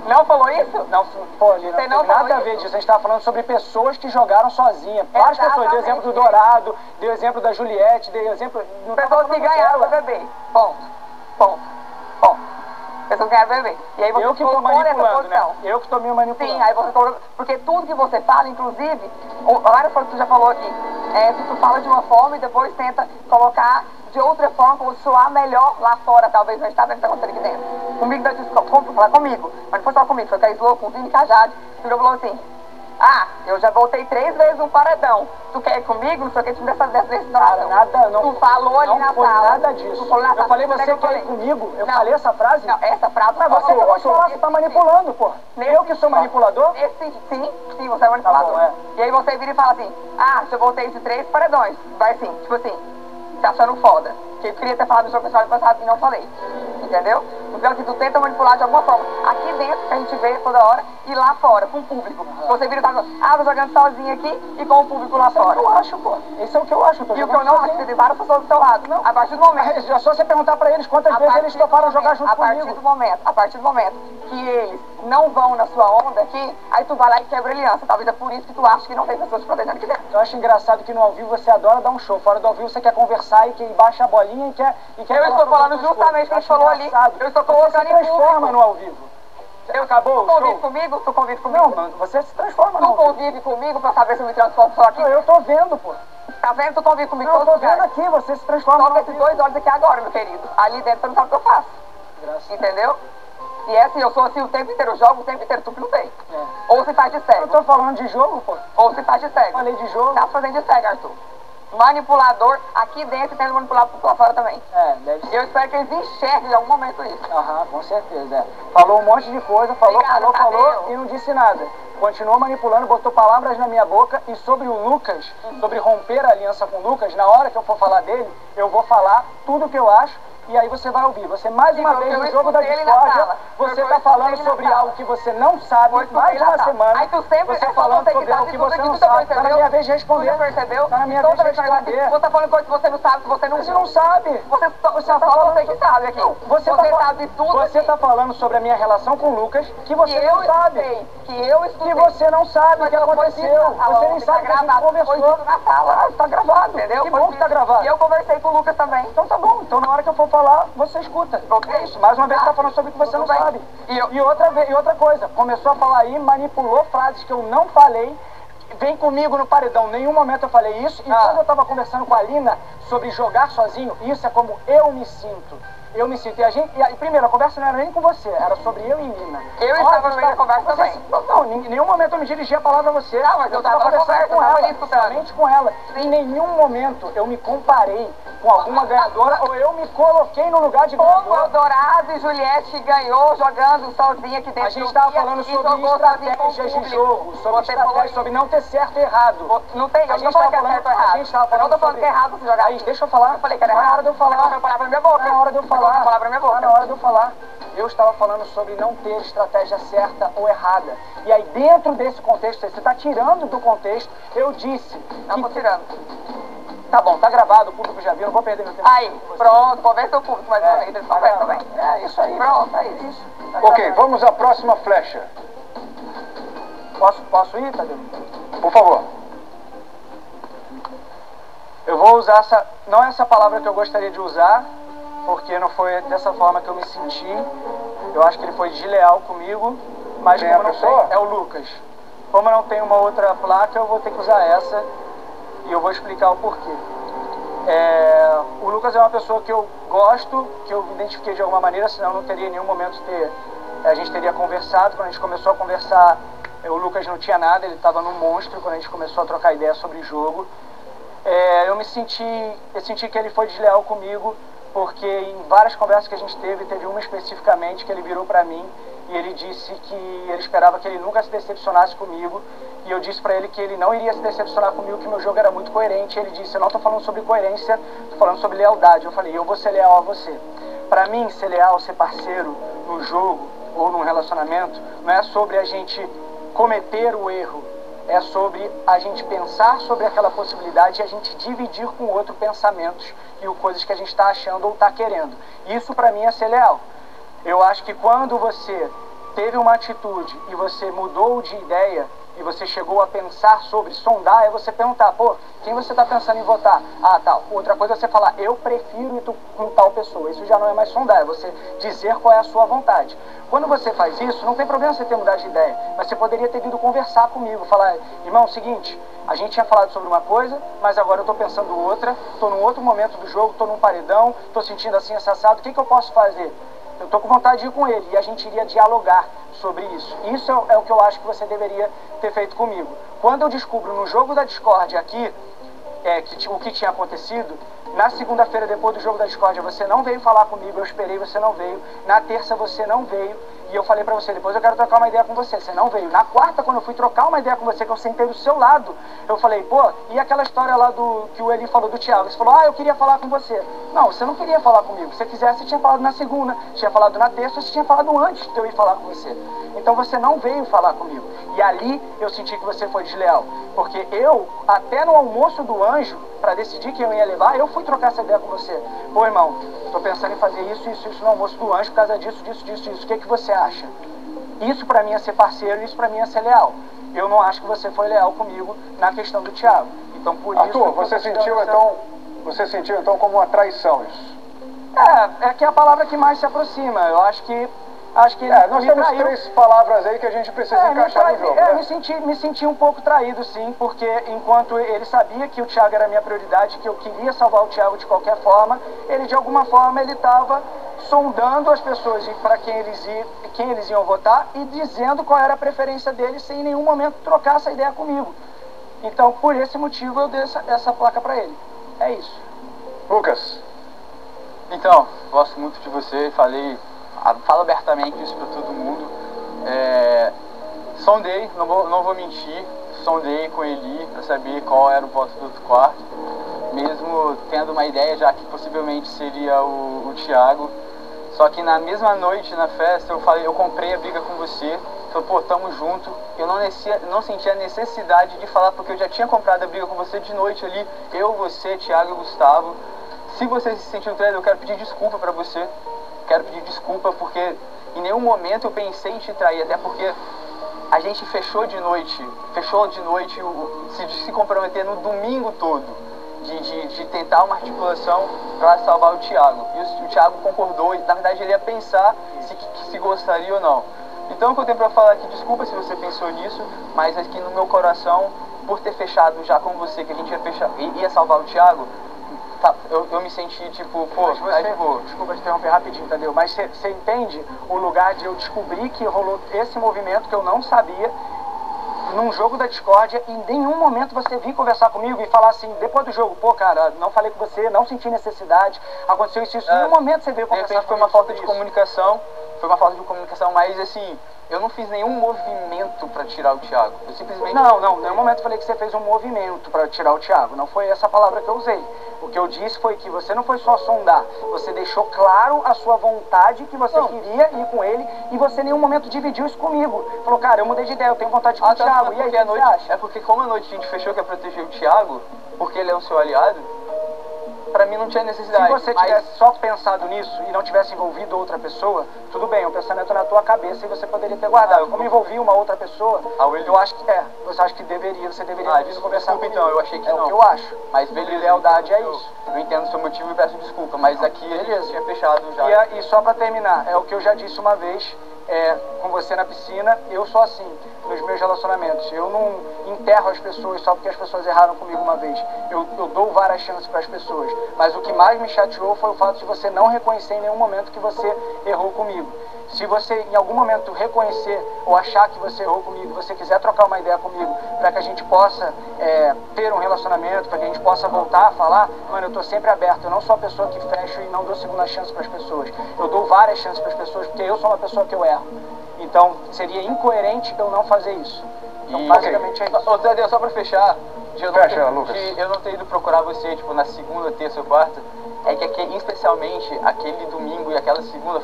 Não falou isso? Não, pô, Lina, Você não não tem nada falou a ver isso? disso. A gente estava falando sobre pessoas que jogaram sozinha. Várias pessoas. Deu exemplo do Dourado, deu exemplo da Juliette, deu exemplo... Pessoas que ganharam o bebê. Ponto. Pessoas que ganharam o bebê. E aí você eu que estou manipulando, né? Eu que estou me manipulando. Sim, aí você colocou... Porque tudo que você fala, inclusive, várias coisas que você já falou aqui, se tu fala de uma forma e depois tenta colocar de outra forma, como soar melhor lá fora, talvez não está vendo o que está acontecendo aqui dentro. Comigo, falar comigo, mas não foi só comigo, foi com a Slo, com o Vini Cajade, que falou assim, eu já voltei 3 vezes no paredão, tu quer ir comigo? Não sei o que, tu me dessa situação. Nada, não. Tu falou ali na sala. Não foi nada disso. Tu falou na sala. Eu falei, você quer ir comigo? Eu falei essa frase? Não, essa frase... Mas você acabou de falar, você tá manipulando, pô. Eu que sou manipulador? Sim, você é manipulador. Tá bom, E aí você vira e fala assim, eu voltei de 3 paredões. Vai assim, tipo assim, se achando foda. Que eu queria ter falado no jogo pessoal passado e não falei. Entendeu? Então assim, tu tenta manipular de alguma forma. Aqui dentro, que a gente vê toda hora, e lá fora, com o público. Você vira e fala, tô jogando sozinho aqui e com o público lá fora. Isso é o que eu acho, pô. Isso é o que eu acho. E o que eu não acho, que tem várias pessoas do seu lado. Não. A partir do momento... É só você perguntar pra eles quantas vezes eles toparam jogar junto comigo. A partir do momento que eles não vão na sua onda aqui, aí tu vai lá e quebra a aliança. Talvez é por isso que tu acha que não tem pessoas te protegendo aqui dentro. Eu acho engraçado que no ao vivo você adora dar um show. Fora do ao vivo você quer conversar e quer baixa a bolinha e quer eu estou falando justamente o que a gente falou ali. Eu estou colocando em público. Você se transforma no ao vivo. Acabou o show? Tu convive comigo? Não, você se transforma no ao vivo. Tu convive comigo pra saber se eu me transformo só aqui? Não, eu tô vendo, pô. Tá vendo? Tu convive comigo todos os lugares. Eu tô vendo aqui, você se transforma só com esses 2 olhos aqui agora, meu querido. Ali dentro você não sabe o que eu faço. Entendeu? E assim, eu sou assim o tempo inteiro, eu jogo o tempo inteiro, tu que não tem. Ou você faz de cego. Eu tô falando de jogo, pô. Ou você faz de cego. Falei de jogo. Tá fazendo de cego, Arthur. Manipulador aqui dentro e tendo manipulado por lá fora também. Deve ser. Eu espero que eles enxerguem em algum momento isso. Com certeza. Falou um monte de coisa, falou e não disse nada. Continuou manipulando, botou palavras na minha boca e sobre o Lucas, sobre romper a aliança com o Lucas, na hora que eu for falar dele, eu vou falar tudo o que eu acho, e aí você vai ouvir. Você mais uma vez no jogo da discórdia, você está falando sobre algo que você não sabe, mais de uma semana, aí tu sempre você falando sobre algo que você não sabe. Tá na minha vez de responder. Você percebeu? Tá na minha vez de responder. Você tá falando coisa que você não sabe, que você não... Você não sabe. Você só fala você que sabe aqui. Você sabe tudo. Você tá falando sobre a minha relação com o Lucas, que você não sabe. Que eu estudei. Que você não sabe o que aconteceu. Você nem sabe que a gente conversou. Na sala. Tá gravado. Entendeu? Que bom que tá gravado. E eu conversei com o Lucas também. Então tá bom. Então na hora que eu for falar, você escuta. É isso. Mais uma vez você tá falando sobre o que você não sabe. E outra coisa. Começou a falar aí, manipulou frases que eu não falei. Vem comigo no paredão. Em nenhum momento eu falei isso. E quando eu tava conversando com a Lina sobre jogar sozinho, isso é como eu me sinto. Eu me sinto. E primeiro, a conversa não era nem com você, era sobre eu e Lina. Eu estava no meio da conversa também. Não, em nenhum momento eu me dirigi a palavra a você. Não, mas eu estava conversando com ela, somente com ela. Em nenhum momento eu me comparei com alguma ganhadora ou eu me coloquei no lugar de ganhadora. Como Dourado e Juliette ganhou jogando sozinha aqui dentro. A gente estava falando sobre estratégias de jogo, sobre não ter certo e errado. Não tem, eu não falei que é certo ou errado. Eu não tô falando que é errado você jogar. Deixa eu falar. Eu falei que era errado. Na hora de eu falar. Não, palavra na minha boca. Na hora de eu falar. Palavra na minha boca. Na hora de eu falar. Eu estava falando sobre não ter estratégia certa ou errada. E aí, dentro desse contexto, você está tirando do contexto, eu disse... Não tô tirando. Tá bom, tá gravado, o público já viu, não vou perder meu tempo. Aí, pronto, conversa o público mais uma vez, eles conversam também. É isso aí. Pronto, é isso. Ok, vamos à próxima flecha. Posso ir, Tadeu? Por favor. Eu vou usar não é essa palavra que eu gostaria de usar, porque não foi dessa forma que eu me senti. Eu acho que ele foi desleal comigo, mas Quem é a como não pessoa? tem, é o Lucas. Como eu não tenho uma outra placa, eu vou ter que usar essa e eu vou explicar o porquê. O Lucas é uma pessoa que eu gosto, que eu me identifiquei de alguma maneira, senão não teria em nenhum momento a gente teria conversado. Quando a gente começou a conversar, o Lucas não tinha nada, ele estava num monstro quando a gente começou a trocar ideia sobre jogo. Eu senti que ele foi desleal comigo, porque em várias conversas que a gente teve uma especificamente que ele virou pra mim e ele disse que ele esperava que ele nunca se decepcionasse comigo, e eu disse pra ele que ele não iria se decepcionar comigo, que meu jogo era muito coerente. Ele disse: eu não tô falando sobre coerência, tô falando sobre lealdade. Eu falei: eu vou ser leal a você. Pra mim, ser leal, ser parceiro no jogo ou num relacionamento, não é sobre a gente cometer o erro, é sobre a gente pensar sobre aquela possibilidade e a gente dividir com o outro pensamentos e coisas que a gente está achando ou está querendo. Isso para mim é ser leal. Eu acho que quando você teve uma atitude e você mudou de ideia e você chegou a pensar sobre, sondar, é você perguntar: pô, quem você está pensando em votar? Ah, tal. Outra coisa é você falar: eu prefiro ir com tal pessoa. Isso já não é mais sondar, é você dizer qual é a sua vontade. Quando você faz isso, não tem problema você ter mudado de ideia, mas você poderia ter vindo conversar comigo, falar: irmão, seguinte, a gente tinha falado sobre uma coisa, mas agora eu estou pensando outra, estou num outro momento do jogo, estou num paredão, estou sentindo assim, assado, o que eu posso fazer? Eu estou com vontade de ir com ele, e a gente iria dialogar sobre isso. Isso é o que eu acho que você deveria ter feito comigo. Quando eu descubro no jogo da Discord aqui o que tinha acontecido, na segunda-feira, depois do jogo da Discord, você não veio falar comigo, eu esperei, você não veio. Na terça, você não veio, e eu falei pra você: depois eu quero trocar uma ideia com você. Você não veio. Na quarta, quando eu fui trocar uma ideia com você, que eu sentei do seu lado, eu falei: pô, e aquela história lá que o Eli falou do Thiago? Você falou: ah, eu queria falar com você. Não, você não queria falar comigo. Se você quisesse, você tinha falado na segunda, tinha falado na terça, você tinha falado antes de eu ir falar com você. Então você não veio falar comigo. E ali eu senti que você foi desleal. Porque eu, até no almoço do Anjo, para decidir quem eu ia levar, eu fui trocar essa ideia com você. Pô, irmão, tô pensando em fazer isso no almoço do Anjo por causa disso. O que você acha? Isso pra mim é ser parceiro, isso pra mim é ser leal. Eu não acho que você foi leal comigo na questão do Thiago. Então por Arthur, isso... você sentiu então como uma traição isso? É que é a palavra que mais se aproxima. Eu acho que nós temos três palavras aí que a gente precisa encaixar no jogo. Me senti um pouco traído, sim, porque enquanto ele sabia que o Thiago era a minha prioridade, que eu queria salvar o Thiago de qualquer forma, ele de alguma forma ele estava sondando as pessoas para quem eles iam votar e dizendo qual era a preferência deles, sem em nenhum momento trocar essa ideia comigo. Então, por esse motivo, eu dei essa placa para ele. É isso. Lucas. Então, gosto muito de você, falo abertamente isso para todo mundo. Sondei, não vou mentir, sondei com Eli para saber qual era o voto do outro quarto. mesmo tendo uma ideia já que possivelmente seria o Thiago. Só que na mesma noite, na festa, eu comprei a briga com você, falei, pô, tamo junto. Eu não sentia a necessidade de falar, porque eu já tinha comprado a briga com você de noite ali, eu, você, Thiago e Gustavo. Se você se sentiu traído, eu quero pedir desculpa pra você. Quero pedir desculpa porque em nenhum momento eu pensei em te trair, até porque a gente fechou de noite se comprometer no domingo todo de tentar uma articulação para salvar o Thiago. E o Thiago concordou, e na verdade ele ia pensar se gostaria ou não. Então o que eu tenho para falar aqui, desculpa se você pensou nisso, mas aqui no meu coração, por ter fechado já com você que a gente ia salvar o Thiago, eu me senti tipo, pô, tá de boa. Desculpa te interromper rapidinho, entendeu? Mas você entende o lugar de eu descobrir que rolou esse movimento que eu não sabia num jogo da discórdia, e em nenhum momento você vir conversar comigo e falar assim, depois do jogo, pô, cara, não falei com você, não senti necessidade, aconteceu isso, em nenhum momento você veio conversar comigo. De repente foi uma falta de comunicação, mas assim, eu não fiz nenhum movimento pra tirar o Thiago. Eu simplesmente... Não, em nenhum momento eu falei que você fez um movimento pra tirar o Thiago. Não foi essa palavra que eu usei. O que eu disse foi que você não foi só sondar, você deixou claro a sua vontade que você queria ir com ele, e você em nenhum momento dividiu isso comigo. Falou, cara, eu mudei de ideia, eu tenho vontade de ir com o Thiago. E aí, o que você acha? É porque como a noite a gente fechou que ia proteger o Thiago, porque ele é o seu aliado, pra mim não tinha necessidade. Se você tivesse só pensado nisso e não tivesse envolvido outra pessoa, tudo bem, um pensamento na tua cabeça e você poderia ter guardado. Como envolvi uma outra pessoa, eu acho que você acha que você deveria ter conversar comigo. Então, eu achei que não. É o que eu acho. Mas beleza, lealdade é isso. Eu entendo o seu motivo e peço desculpa, mas aqui ele tinha fechado já. E só pra terminar, é o que eu já disse uma vez, com você na piscina, eu sou assim, nos meus relacionamentos. Eu não enterro as pessoas só porque as pessoas erraram comigo uma vez. Eu dou várias chances para as pessoas. Mas o que mais me chateou foi o fato de você não reconhecer em nenhum momento que você errou comigo. Se você em algum momento reconhecer ou achar que você errou comigo, você quiser trocar uma ideia comigo para que a gente possa ter um relacionamento, para que a gente possa voltar a falar, mano, eu tô sempre aberto. Eu não sou a pessoa que fecho e não dou segunda chance para as pessoas. Eu dou várias chances para as pessoas porque eu sou uma pessoa que eu erro. Então seria incoerente eu não fazer isso. Então basicamente é isso. Ô, Tadeu, só para fechar, Lucas. Eu não ter ido procurar você, tipo, na segunda, terça ou quarta, é que especialmente aquele domingo e aquela segunda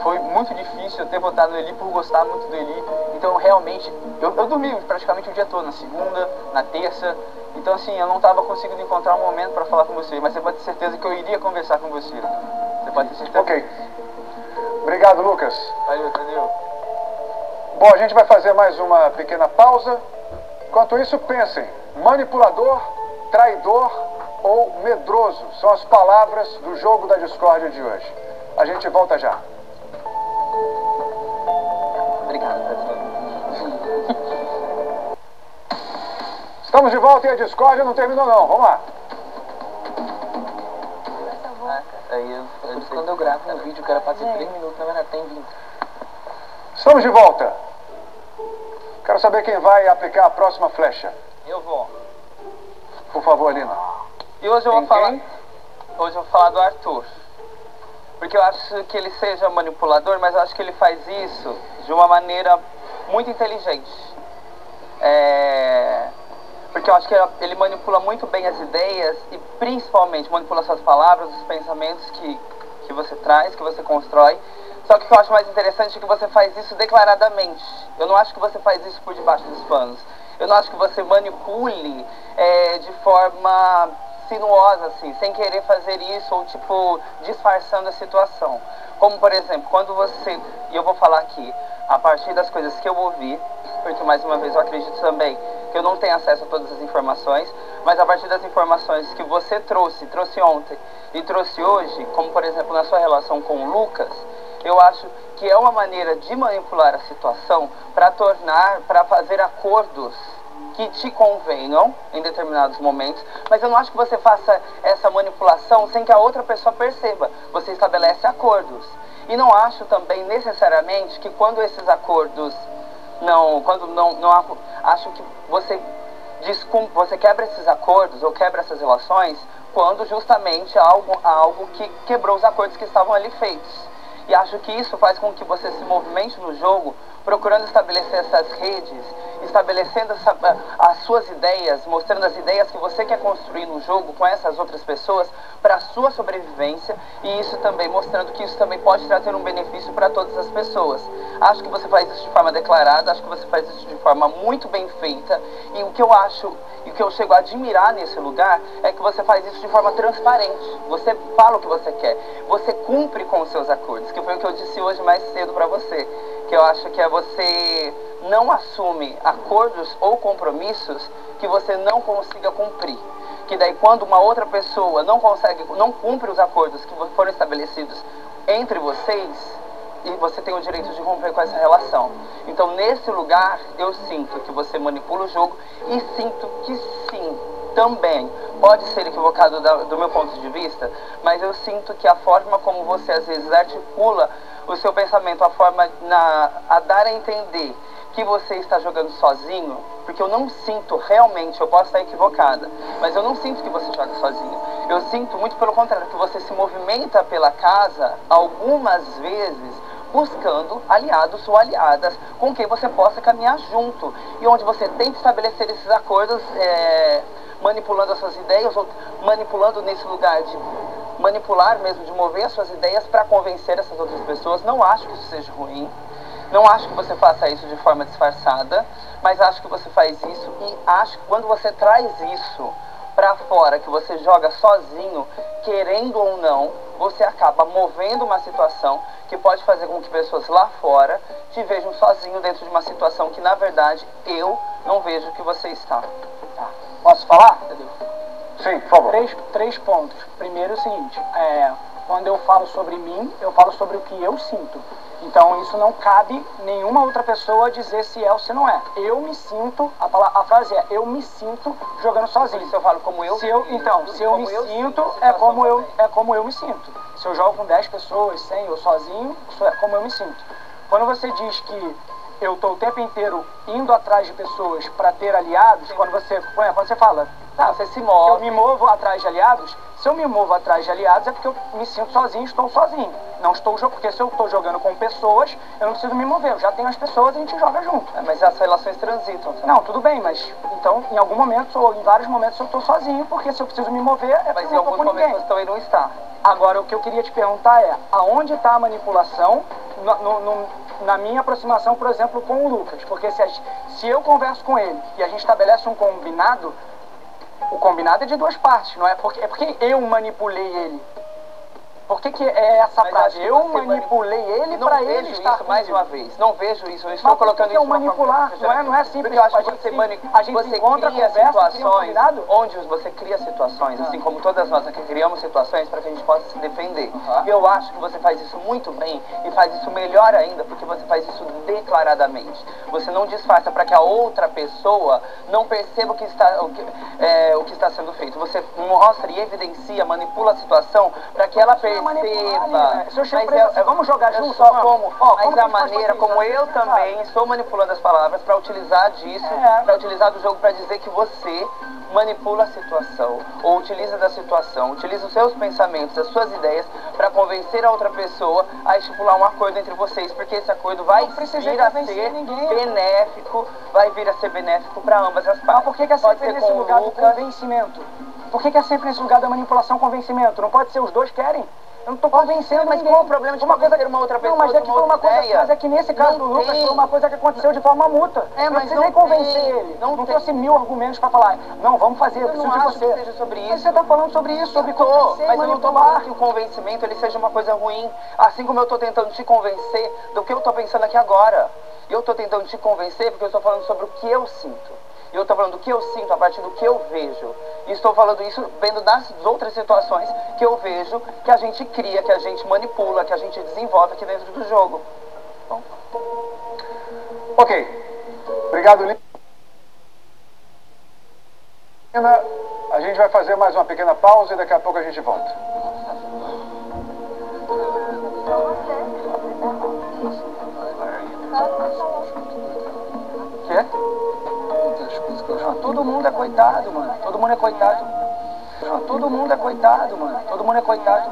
foi muito difícil eu ter votado no Eli por gostar muito do Eli. Então realmente, eu dormi praticamente o dia todo, na segunda, na terça. Então assim, eu não estava conseguindo encontrar um momento para falar com você, mas você pode ter certeza que eu iria conversar com você. Você pode ter certeza. Ok. Obrigado, Lucas. Valeu, Tadeu. Bom, a gente vai fazer mais uma pequena pausa. Enquanto isso, pensem, manipulador, traidor ou medroso são as palavras do jogo da discórdia de hoje. A gente volta já. Obrigado. Estamos de volta e a discórdia não terminou não. Vamos lá. Quando eu gravo um vídeo que era pra ser 3 minutos, na verdade tem 20. Estamos de volta. Quero saber quem vai aplicar a próxima flecha. Eu vou. Por favor, Lina. E hoje eu vou falar do Arthur. Porque eu acho que ele seja manipulador, mas eu acho que ele faz isso de uma maneira muito inteligente. Porque eu acho que ele manipula muito bem as ideias e principalmente manipula suas palavras, os pensamentos que você traz, que você constrói. Só que o que eu acho mais interessante é que você faz isso declaradamente. Eu não acho que você faz isso por debaixo dos panos. Eu não acho que você manipule de forma sinuosa, assim, sem querer fazer isso ou, tipo, disfarçando a situação. Como, por exemplo, quando você... E eu vou falar aqui, a partir das coisas que eu ouvi, porque, mais uma vez, eu acredito também que eu não tenho acesso a todas as informações, mas a partir das informações que você trouxe ontem e trouxe hoje, como, por exemplo, na sua relação com o Lucas, eu acho que é uma maneira de manipular a situação para fazer acordos que te convenham em determinados momentos, mas eu não acho que você faça essa manipulação sem que a outra pessoa perceba. Você estabelece acordos. E não acho também necessariamente que quando esses acordos acho que você quebra esses acordos ou quebra essas relações quando justamente há algo que quebrou os acordos que estavam ali feitos. E acho que isso faz com que você se movimente no jogo procurando estabelecer essas redes estabelecendo as suas ideias, mostrando as ideias que você quer construir no jogo com essas outras pessoas para a sua sobrevivência, e isso também mostrando que isso também pode trazer um benefício para todas as pessoas. Acho que você faz isso de forma declarada, acho que você faz isso de forma muito bem feita, e o que eu acho, e o que eu chego a admirar nesse lugar, é que você faz isso de forma transparente. Você fala o que você quer, você cumpre com os seus acordos, que foi o que eu disse hoje mais cedo para você, que eu acho que é você não assume acordos ou compromissos que você não consiga cumprir. Que daí quando uma outra pessoa não cumpre os acordos que foram estabelecidos entre vocês, e você tem o direito de romper com essa relação. Então, nesse lugar, eu sinto que você manipula o jogo e sinto que sim, também, pode ser equivocado do meu ponto de vista, mas eu sinto que a forma como você às vezes articula o seu pensamento, a forma a dar a entender que você está jogando sozinho, porque eu não sinto realmente, eu posso estar equivocada, mas eu não sinto que você joga sozinho. Eu sinto muito pelo contrário, que você se movimenta pela casa algumas vezes buscando aliados ou aliadas com quem você possa caminhar junto, e onde você tenta estabelecer esses acordos, manipulando as suas ideias, ou manipulando nesse lugar de manipular mesmo, de mover as suas ideias para convencer essas outras pessoas. Não acho que isso seja ruim. Não acho que você faça isso de forma disfarçada, mas acho que você faz isso, e acho que quando você traz isso para fora, que você joga sozinho, querendo ou não, você acaba movendo uma situação que pode fazer com que pessoas lá fora te vejam sozinho dentro de uma situação que, na verdade, eu não vejo que você está. Tá. Posso falar? Sim, por favor. Três pontos. Primeiro é o seguinte, quando eu falo sobre mim, eu falo sobre o que eu sinto. Então, isso não cabe nenhuma outra pessoa dizer se é ou se não é. Eu me sinto, a frase é, eu me sinto jogando sozinho. Por isso eu falo como eu se eu me sinto, é como eu me sinto. Se eu jogo com 10 pessoas, 100 ou sozinho, isso é como eu me sinto. Quando você diz que eu estou o tempo inteiro indo atrás de pessoas para ter aliados, quando você fala, tá, você se move. Eu me movo atrás de aliados. Se eu me movo atrás de aliados é porque eu me sinto sozinho, estou sozinho. Não estou jogando, porque se eu estou jogando com pessoas, eu não preciso me mover. Eu já tenho as pessoas e a gente joga junto. Mas as relações transitam. Tá? Não, tudo bem, mas então em algum momento, ou em vários momentos, eu estou sozinho, porque se eu preciso me mover, é porque eu não estou com ninguém. Mas em alguns momentos também não está. Agora, o que eu queria te perguntar é, aonde está a manipulação na minha aproximação, por exemplo, com o Lucas? Porque se eu converso com ele e a gente estabelece um combinado, o combinado é de duas partes, não é? Porque eu manipulei ele. Por que é essa frase? Eu manipulei ele para ele estar isso mais uma vez. Não vejo isso. Eu estou colocando isso manipular, não é simples. Porque eu acho que você cria situações onde você cria situações, assim como todas nós aqui criamos situações para que a gente possa se defender. E eu acho que você faz isso muito bem e faz isso melhor ainda, porque você faz isso declaradamente. Você não disfarça para que a outra pessoa não perceba o que está sendo feito. Você mostra e evidencia, manipula a situação para que ela perceba. Se eu chego vamos jogar junto, mas a maneira como eu também estou manipulando as palavras para utilizar disso, para utilizar do jogo para dizer que você manipula a situação, ou utiliza da situação, utiliza os seus pensamentos, as suas ideias para convencer a outra pessoa a estipular um acordo entre vocês, porque esse acordo vai vir a ser benéfico, vai vir a ser benéfico para ambas as partes. Mas por que é sempre nesse lugar do convencimento? Por que é sempre nesse lugar da manipulação convencimento? Não pode ser os dois querem? Eu não estou convencendo mas ninguém. Qual o problema de convencer uma outra pessoa? Não, mas é que foi uma coisa, mas é que nesse caso do Lucas foi uma coisa que aconteceu de forma mútua. Eu não precisei convencer ele. Não trouxe 1000 argumentos para falar, não, vamos fazer, eu preciso de você. Que seja sobre isso. Mas você está falando sobre isso, sobre convencer, mas eu não estou falando que o convencimento ele seja uma coisa ruim, assim como eu estou tentando te convencer do que eu estou pensando aqui agora. Eu estou tentando te convencer porque eu estou falando sobre o que eu sinto. Eu estou falando do que eu sinto a partir do que eu vejo. E estou falando isso vendo das outras situações que eu vejo, que a gente cria, que a gente manipula, que a gente desenvolve aqui dentro do jogo. Bom. Ok. Obrigado, Lina. A gente vai fazer mais uma pequena pausa e daqui a pouco a gente volta. Quê? Todo mundo é coitado, mano. Todo mundo é coitado. Todo mundo é coitado, mano. Todo mundo é coitado.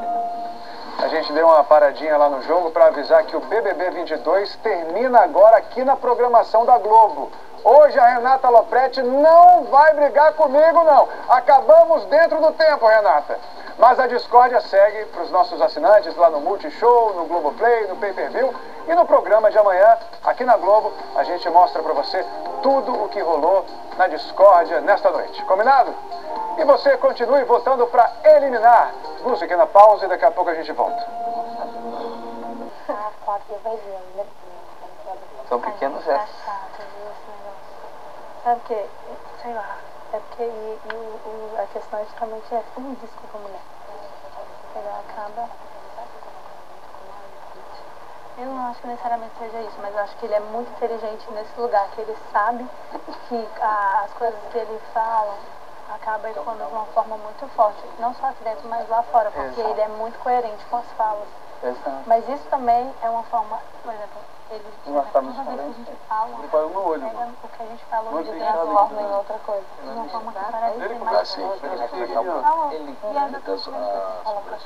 A gente deu uma paradinha lá no jogo para avisar que o BBB 22 termina agora aqui na programação da Globo. Hoje a Renata Lopretti não vai brigar comigo, não. Acabamos dentro do tempo, Renata. Mas a discórdia segue para os nossos assinantes lá no Multishow, no Globoplay, no Pay-Per-View e no programa de amanhã, aqui na Globo, a gente mostra para você tudo o que rolou na discórdia nesta noite. Combinado? E você continue votando para eliminar. Música na pausa e daqui a pouco a gente volta. São pequenos gestos. Sabe que, sei lá, é porque a questão é justamente essa. Desculpa, mulher. Ele acaba... Eu não acho que necessariamente seja isso, mas eu acho que ele é muito inteligente nesse lugar, que ele sabe que as coisas que ele fala acaba ecoando de uma forma muito forte, não só aqui dentro, mas lá fora, porque ele é muito coerente com as falas. Exato. Mas isso também é uma forma, por exemplo, ele Uma forma toda vez que a gente fala, Ele põe no olho, pega o que a gente falou Muito e fechado transforma aqui, em outra coisa. De uma forma que parece Ele ser começa mais assim, forte. ele fica aqui, Falou. ó. E aí depois que ele fala pra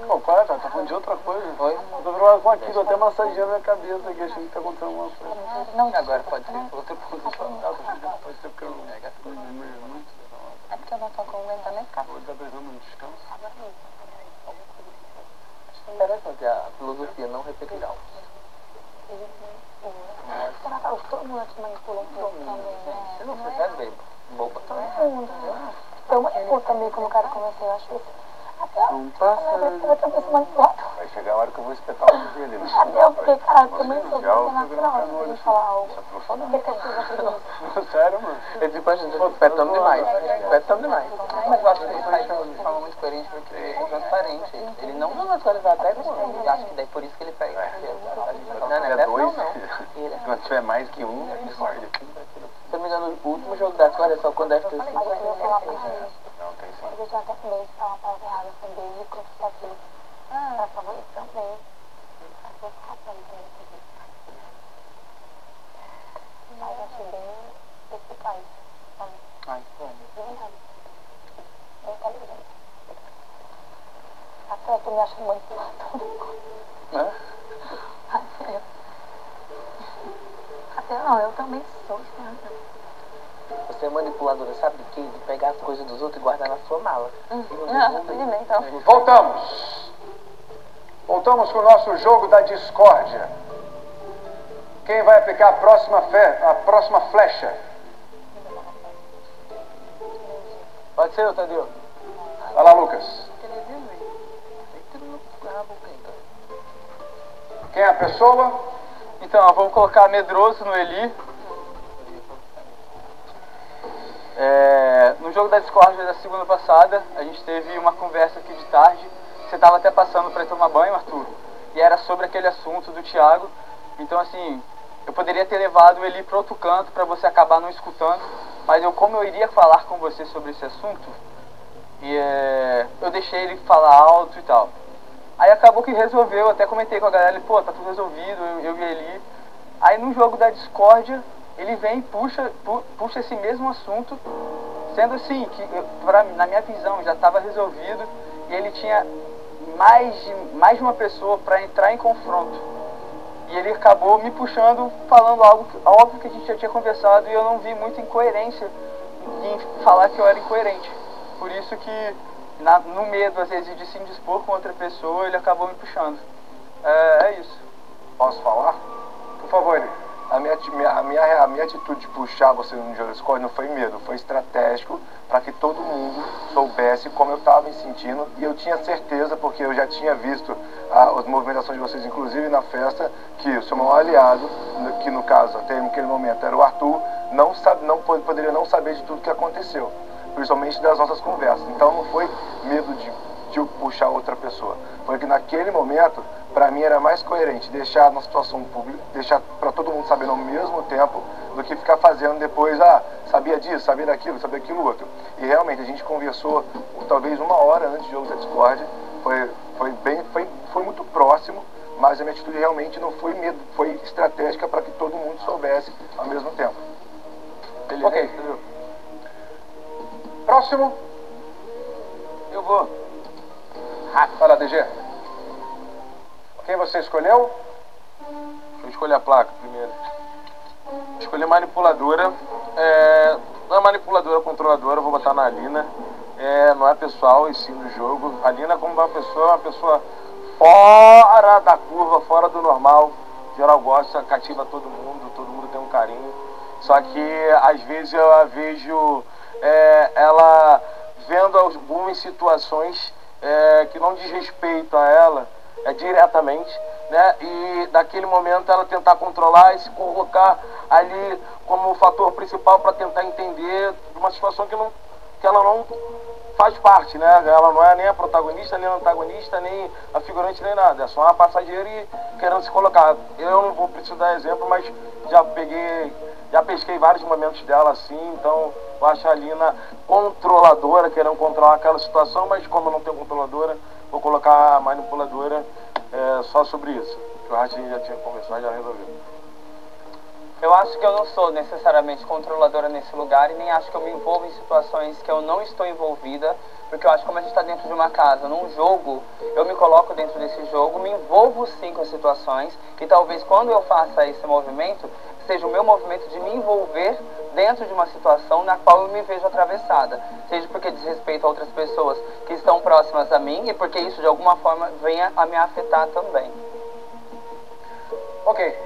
Pô, pai, tá falando de outra coisa. Oi? Eu tô falando com aquilo, até massageando minha cabeça aqui, achando que tá acontecendo uma coisa. não, Agora pode ser outra posição. Pode ser porque eu não é porque eu não tô aguentando nem ficar. Ele tá precisando de um descanso. Interessante, a filosofia não repetirá. Todo mundo aqui manipula um pouco também, né? Você não fica bem, boba. Todo mundo. Eu manipulo também quando o cara conversou, eu acho isso. Até Não passa, eu também sou manipulado. Vai chegar a hora que eu vou espetar o dele, né? Até eu fiquei, cara, eu também sou natural, se a gente falar algo. Todo dia que eu fiz aquilo. sério, mano? Eu fico achando, espetando demais. Espetando demais. Mas eu acho que ele faz de forma muito coerente porque ele é transparente. Ele não naturalizar até quando. Eu acho que daí por isso que ele pega. Não é dois. Se não tiver mais que um, é discórdia. Se eu me engano, o último jogo da discórdia é só quando deve ter sido. Mas eu ia falar pra ele. Não, tem sim. Eu já até medo de falar uma palavra errada também, e quando você aqui. Pra favorito também. Mas eu achei bem eficaz. Ai, como? Bem inteligente. Até eu tô me achando manipulado. Hã? Até não, eu também sou. Você é manipuladora, sabe de quê? De pegar as coisas dos outros e guardar na sua mala. Então. Voltamos. Voltamos com o nosso jogo da discórdia. Quem vai aplicar a próxima flecha? Pode ser, Tadeu? Vai lá, Lucas. Quem é a pessoa? Então, vamos colocar medroso no Eli. No jogo da discórdia da segunda passada, a gente teve uma conversa aqui de tarde. Você estava até passando para ir tomar banho, Arthur. E era sobre aquele assunto do Thiago. Então, assim, eu poderia ter levado o Eli para outro canto para você acabar não escutando. Mas como eu iria falar com você sobre esse assunto, eu deixei ele falar alto e tal. Aí acabou que resolveu, até comentei com a galera, pô, tá tudo resolvido, eu e ele. Aí no jogo da discórdia, ele vem e puxa esse mesmo assunto, sendo assim, que na minha visão já estava resolvido, e ele tinha mais de uma pessoa para entrar em confronto. E ele acabou me puxando, falando algo óbvio que a gente já tinha conversado, e eu não vi muita incoerência em falar que eu era incoerente. Por isso que, no medo, às vezes, de se indispor com outra pessoa, ele acabou me puxando. É isso. Posso falar? Por favor, Eli. A minha atitude de puxar você no jogo da discórdia não foi medo, foi estratégico para que todo mundo soubesse como eu estava me sentindo, e eu tinha certeza, porque eu já tinha visto as movimentações de vocês, inclusive na festa, que o seu maior aliado, que no caso até naquele momento era o Arthur, poderia não saber de tudo que aconteceu, principalmente das nossas conversas. Então não foi medo de eu puxar outra pessoa, foi que naquele momento, para mim era mais coerente deixar na situação pública, deixar para todo mundo saber ao mesmo tempo, do que ficar fazendo depois, sabia disso, sabia daquilo, sabia aquilo outro. E realmente a gente conversou talvez uma hora antes do jogo da discórdia, foi muito próximo, mas a minha atitude realmente não foi medo, foi estratégica para que todo mundo soubesse ao mesmo tempo. Beleza. Ok. Próximo. Eu vou. Fala, DG. Quem você escolheu? Deixa eu escolher a placa primeiro. Escolhi manipuladora. Não é manipuladora, controladora, eu vou botar na Alina. Não é pessoal, e sim do jogo. A Alina, como uma pessoa fora da curva, fora do normal. Em geral gosta, cativa todo mundo tem um carinho. Só que às vezes eu a vejo ela vendo algumas situações que não diz respeito a ela diretamente, né? E daquele momento ela tentar controlar e se colocar ali como fator principal para tentar entender uma situação que ela não faz parte, né? Ela não é nem a protagonista, nem a antagonista, nem a figurante, nem nada. É só uma passageira e querendo se colocar. Eu não vou precisar dar exemplo, mas já pesquei vários momentos dela assim, então eu acho a Alina controladora, querendo controlar aquela situação, mas como não tem controladora, vou colocar a manipuladora só sobre isso. Que eu acho que a gente já tinha conversado, já resolveu. Eu acho que eu não sou necessariamente controladora nesse lugar e nem acho que eu me envolvo em situações que eu não estou envolvida, porque eu acho que como a gente está dentro de uma casa, num jogo, eu me coloco dentro desse jogo, me envolvo sim com as situações e talvez quando eu faça esse movimento, seja o meu movimento de me envolver dentro de uma situação na qual eu me vejo atravessada, seja porque diz respeito a outras pessoas que estão próximas a mim e porque isso de alguma forma venha a me afetar também. Ok.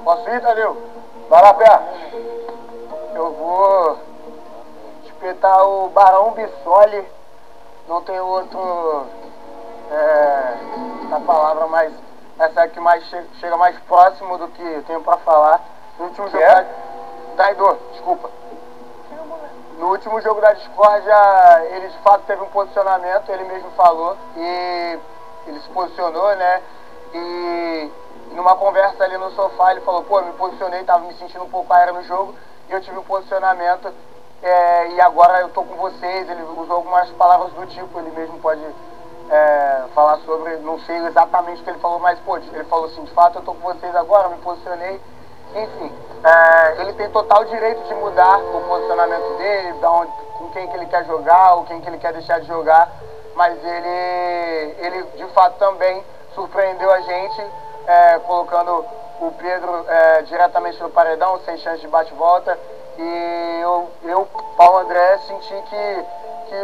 Posso ir, Tadeu? Vai lá, Pé. Eu vou espetar o Barão Bissoli. Não tem outro a palavra mais, essa é que mais chega mais próximo do que eu tenho pra falar. No último jogo Traidor, desculpa. No último jogo da discórdia, ele de fato teve um posicionamento, ele mesmo falou, e ele se posicionou, né? E numa conversa ali no sofá, ele falou, pô, eu me posicionei, tava me sentindo um pouco aéreo no jogo, e eu tive um posicionamento, e agora eu tô com vocês. Ele usou algumas palavras do tipo, ele mesmo pode falar sobre, não sei exatamente o que ele falou, mas pô, ele falou assim, de fato eu tô com vocês agora, eu me posicionei, enfim, ele tem total direito de mudar o posicionamento dele, com quem que ele quer jogar, ou quem que ele quer deixar de jogar, mas ele de fato também surpreendeu a gente, colocando o Pedro diretamente no paredão, sem chance de bate-volta. E eu, Paulo André, senti que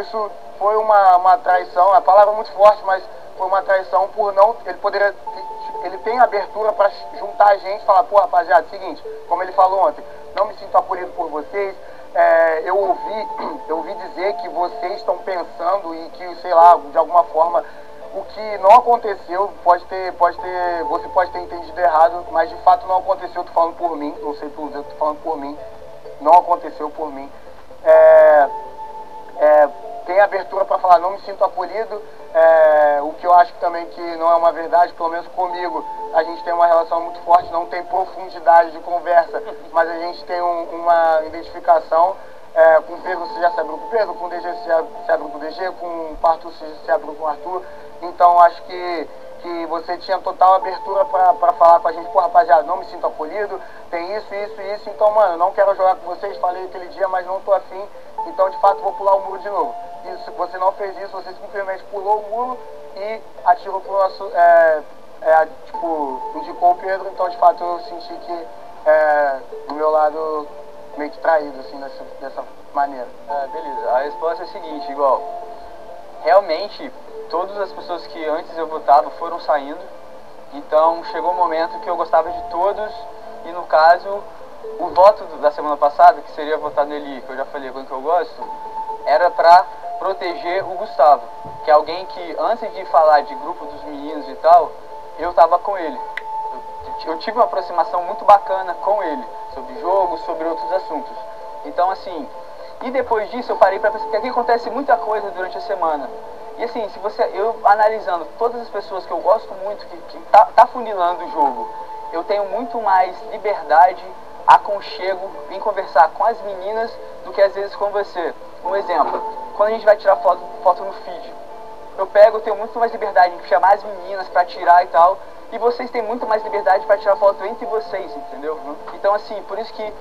isso foi uma traição. A palavra é muito forte, mas foi uma traição por não... Ele tem abertura para juntar a gente e falar, pô, rapaziada, seguinte, como ele falou ontem, não me sinto acolhido por vocês. Eu ouvi dizer que vocês estão pensando e que, sei lá, de alguma forma... O que não aconteceu, você pode ter entendido errado, mas de fato não aconteceu, tô falando por mim, não sei por você, tô falando por mim, não aconteceu por mim. Tem abertura para falar, não me sinto acolhido, o que eu acho também que não é uma verdade, pelo menos comigo, a gente tem uma relação muito forte, não tem profundidade de conversa, mas a gente tem uma identificação. Com o Pedro você já se abriu com o Pedro, com o DG você se abriu com o DG, com o Arthur você se abriu com o Arthur. Então acho que você tinha total abertura para falar com a gente, pô, rapaziada, não me sinto acolhido, tem isso, então, mano, não quero jogar com vocês, falei aquele dia, mas não tô afim, então de fato vou pular o muro de novo. Isso, você não fez isso, você simplesmente pulou o muro e atirou pro nosso, indicou o Pedro, então de fato eu senti que do meu lado meio que traído, assim, dessa maneira. Beleza, a resposta é a seguinte, igual, realmente, todas as pessoas que antes eu votava foram saindo, então chegou um momento que eu gostava de todos, e no caso, o voto da semana passada, que seria votar no Eli, que eu já falei com que eu gosto, era pra proteger o Gustavo, que é alguém que antes de falar de grupo dos meninos e tal, eu tava com ele. Eu tive uma aproximação muito bacana com ele, sobre jogo, sobre outros assuntos. Então assim, e depois disso eu parei para pensar, porque aqui acontece muita coisa durante a semana. E assim, eu analisando todas as pessoas que eu gosto muito, que tá funilando o jogo, eu tenho muito mais liberdade, aconchego em conversar com as meninas do que às vezes com você. Um exemplo, quando a gente vai tirar foto no feed, eu tenho muito mais liberdade em chamar as meninas para tirar e tal, e vocês têm muito mais liberdade para tirar foto entre vocês, entendeu? Então assim, por isso que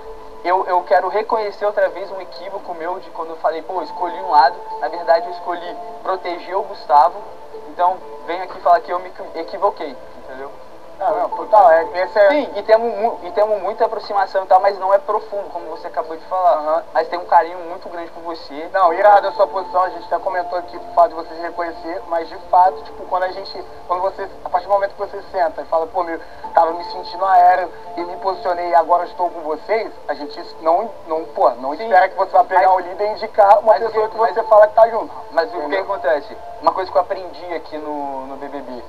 eu quero reconhecer outra vez um equívoco meu de quando eu falei, pô, eu escolhi um lado, na verdade eu escolhi proteger o Gustavo, então venho aqui falar que eu me equivoquei, entendeu? Não, total, Sim, e temos muita aproximação e tal, mas não é profundo, como você acabou de falar. Mas tem um carinho muito grande por você. Não, irado a sua posição, a gente até comentou aqui o fato de você se reconhecer, mas de fato, tipo, a partir do momento que você senta e fala, pô, tava me sentindo aéreo e me posicionei e agora estou com vocês, a gente não espera que você vá pegar o líder e indicar uma pessoa que você fala que tá junto. Mas o que acontece? Uma coisa que eu aprendi aqui no BBB,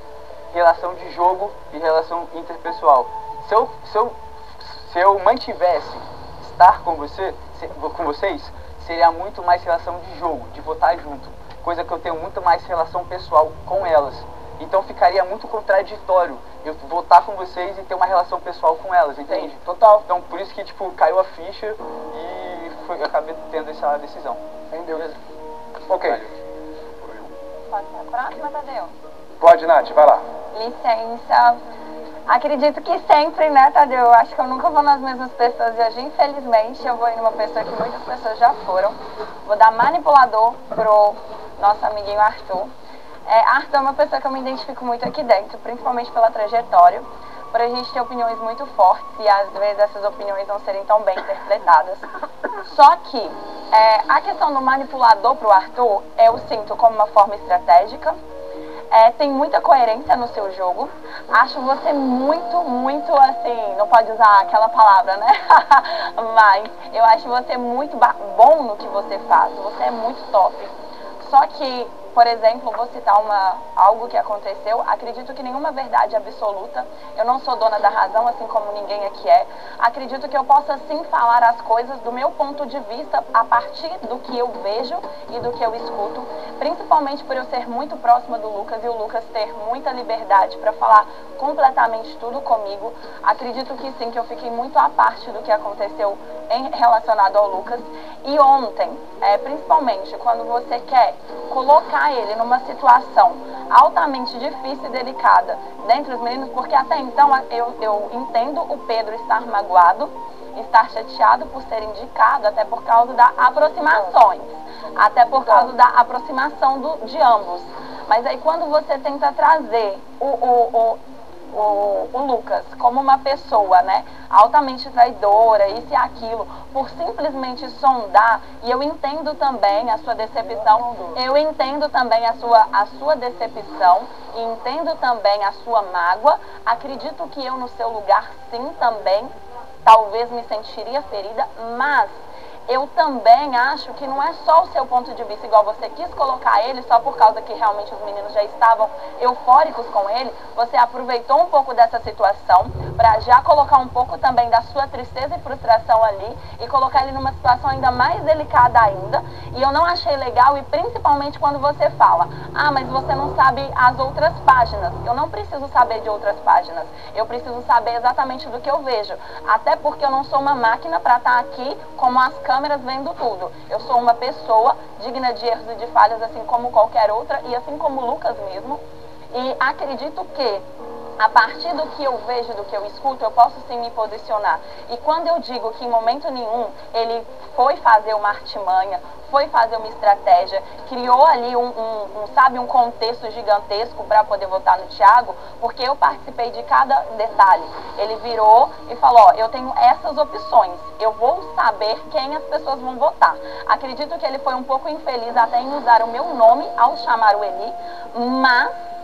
relação de jogo e relação interpessoal. Se eu mantivesse estar com vocês, seria muito mais relação de jogo, de votar junto. Coisa que eu tenho muito mais relação pessoal com elas. Então ficaria muito contraditório eu votar com vocês e ter uma relação pessoal com elas, entende? Sim, total. Então por isso que tipo, caiu a ficha e eu acabei tendo essa decisão. Entendeu? Ok. Pode ser a próxima, Tadeu? Pode, Nath, vai lá. Licença. Acredito que sempre, né, Tadeu? Eu acho que eu nunca vou nas mesmas pessoas e hoje, infelizmente, eu vou ir numa pessoa que muitas pessoas já foram. Vou dar manipulador pro nosso amiguinho Arthur. Arthur é uma pessoa que eu me identifico muito aqui dentro, principalmente pela trajetória, por a gente ter opiniões muito fortes e às vezes essas opiniões não serem tão bem interpretadas. Só que a questão do manipulador pro Arthur, eu sinto como uma forma estratégica. Tem muita coerência no seu jogo. Acho você muito assim, não pode usar aquela palavra, né? Mas eu acho você muito bom no que você faz. Você é muito top. Só que, por exemplo, vou citar algo que aconteceu. Acredito que nenhuma verdade absoluta. Eu não sou dona da razão, assim como ninguém aqui é. Acredito que eu possa sim falar as coisas do meu ponto de vista a partir do que eu vejo e do que eu escuto. Principalmente por eu ser muito próxima do Lucas e o Lucas ter muita liberdade para falar completamente tudo comigo. Acredito que sim, que eu fiquei muito à parte do que aconteceu relacionado ao Lucas. E ontem, principalmente quando você quer colocar ele numa situação altamente difícil e delicada dentre os meninos, porque até então eu entendo o Pedro estar magoado, estar chateado por ser indicado, até por causa das aproximações, até por causa da aproximação de ambos. Mas aí quando você tenta trazer o Lucas como uma pessoa, né, altamente traidora, isso e aquilo, por simplesmente sondar, e eu entendo também a sua decepção, eu entendo também a sua decepção, e entendo também a sua mágoa, acredito que eu no seu lugar sim também, talvez me sentiria ferida, mas eu também acho que não é só o seu ponto de vista, igual você quis colocar ele só por causa que realmente os meninos já estavam eufóricos com ele. Você aproveitou um pouco dessa situação para já colocar um pouco também da sua tristeza e frustração ali e colocar ele numa situação ainda mais delicada ainda. E eu não achei legal, e principalmente quando você fala, mas você não sabe as outras páginas. Eu não preciso saber de outras páginas, eu preciso saber exatamente do que eu vejo, até porque eu não sou uma máquina para estar aqui como as câmeras vendo tudo. Eu sou uma pessoa digna de erros e de falhas, assim como qualquer outra, e assim como o Lucas mesmo. E acredito que, a partir do que eu vejo, do que eu escuto, eu posso sim me posicionar. E quando eu digo que em momento nenhum ele foi fazer uma artimanha, foi fazer uma estratégia, criou ali um contexto gigantesco para poder votar no Thiago, porque eu participei de cada detalhe. Ele virou e falou, eu tenho essas opções, eu vou saber quem as pessoas vão votar. Acredito que ele foi um pouco infeliz até em usar o meu nome ao chamar o Eli, mas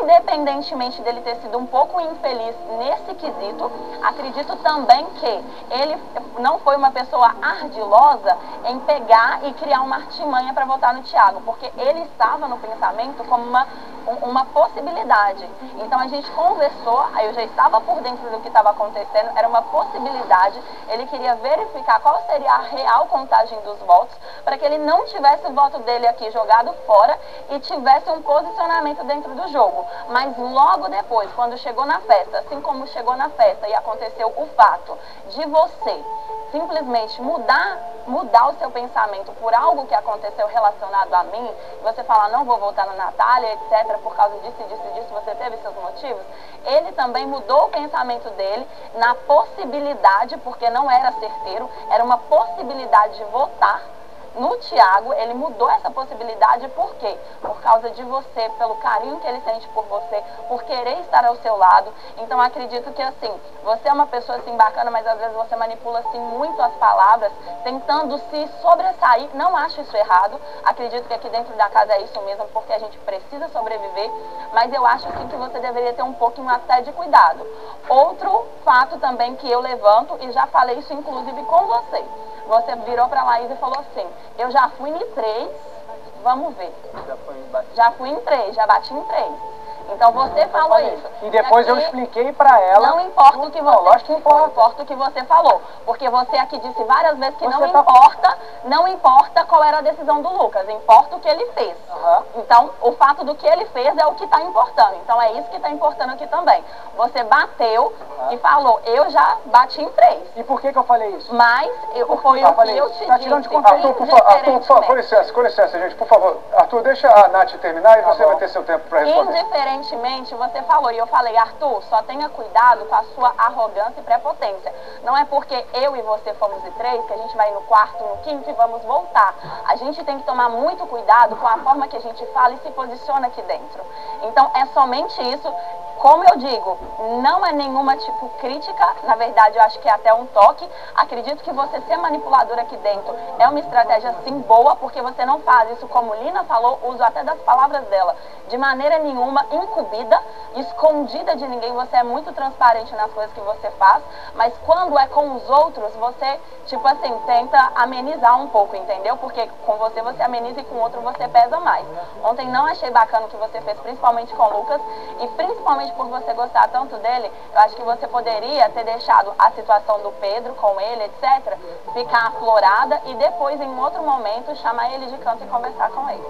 independentemente dele ter sido um pouco infeliz nesse quesito, acredito também que ele não foi uma pessoa ardilosa em pegar e criar uma artimanha para votar no Thiago, porque ele estava no pensamento como uma possibilidade. Então a gente conversou, aí eu já estava por dentro do que estava acontecendo, era uma possibilidade, ele queria verificar qual seria a real contagem dos votos, para que ele não tivesse o voto dele aqui jogado fora e tivesse um posicionamento dentro do jogo. Mas logo depois, quando chegou na festa, assim como chegou na festa e aconteceu o fato de você simplesmente mudar o seu pensamento por algo que aconteceu relacionado a mim, você fala, não vou votar na Natália, etc, por causa disso, você teve seus motivos, ele também mudou o pensamento dele na possibilidade, porque não era certeiro, era uma possibilidade de votar no Thiago, ele mudou essa possibilidade, por quê? Por causa de você, pelo carinho que ele sente por você, por querer estar ao seu lado. Então acredito que assim, você é uma pessoa assim bacana, mas às vezes você manipula assim muito as palavras, tentando se sobressair. Não acho isso errado, acredito que aqui dentro da casa é isso mesmo, porque a gente precisa sobreviver, mas eu acho assim que você deveria ter um pouquinho até de cuidado. Outro fato também que eu levanto, e já falei isso inclusive com você, você virou pra Laís e falou assim, eu já fui em 3, vamos ver. Já fui em 3, já bati em 3. Então você falou isso. E depois eu expliquei pra ela. Não importa o que você, lógico que importa. Não importa o que você falou. Porque você aqui disse várias vezes que não importa qual era a decisão do Lucas, importa o que ele fez. Então, o fato do que ele fez é o que está importando. Então é isso que está importando aqui também. Você bateu e falou, eu já bati em 3. E por que eu falei isso? Mas foi o que eu te disse. Arthur, com licença, gente, por favor. Arthur, deixa a Nath terminar e você vai ter seu tempo para responder. Indiferentemente, você falou, e eu falei, Arthur, só tenha cuidado com a sua arrogância e prepotência. Não é porque eu e você fomos de 3 que a gente vai no quarto, no quinto e vamos voltar. A gente tem que tomar muito cuidado com a forma que a gente fala e se posiciona aqui dentro. Então, é somente isso. Como eu digo, não é nenhuma tipo crítica, na verdade eu acho que é até um toque. Acredito que você ser manipuladora aqui dentro é uma estratégia sim boa, porque você não faz isso como Lina falou, uso até das palavras dela, de maneira nenhuma incumbida, escondida de ninguém, você é muito transparente nas coisas que você faz, mas quando é com os outros, você, tipo assim, tenta amenizar um pouco, entendeu? Porque com você ameniza e com o outro você pesa mais. Ontem não achei bacana o que você fez, principalmente com o Lucas, e principalmente por você gostar tanto dele, eu acho que você poderia ter deixado a situação do Pedro com ele, etc., ficar aflorada e depois, em um outro momento, chamar ele de canto e conversar com ele.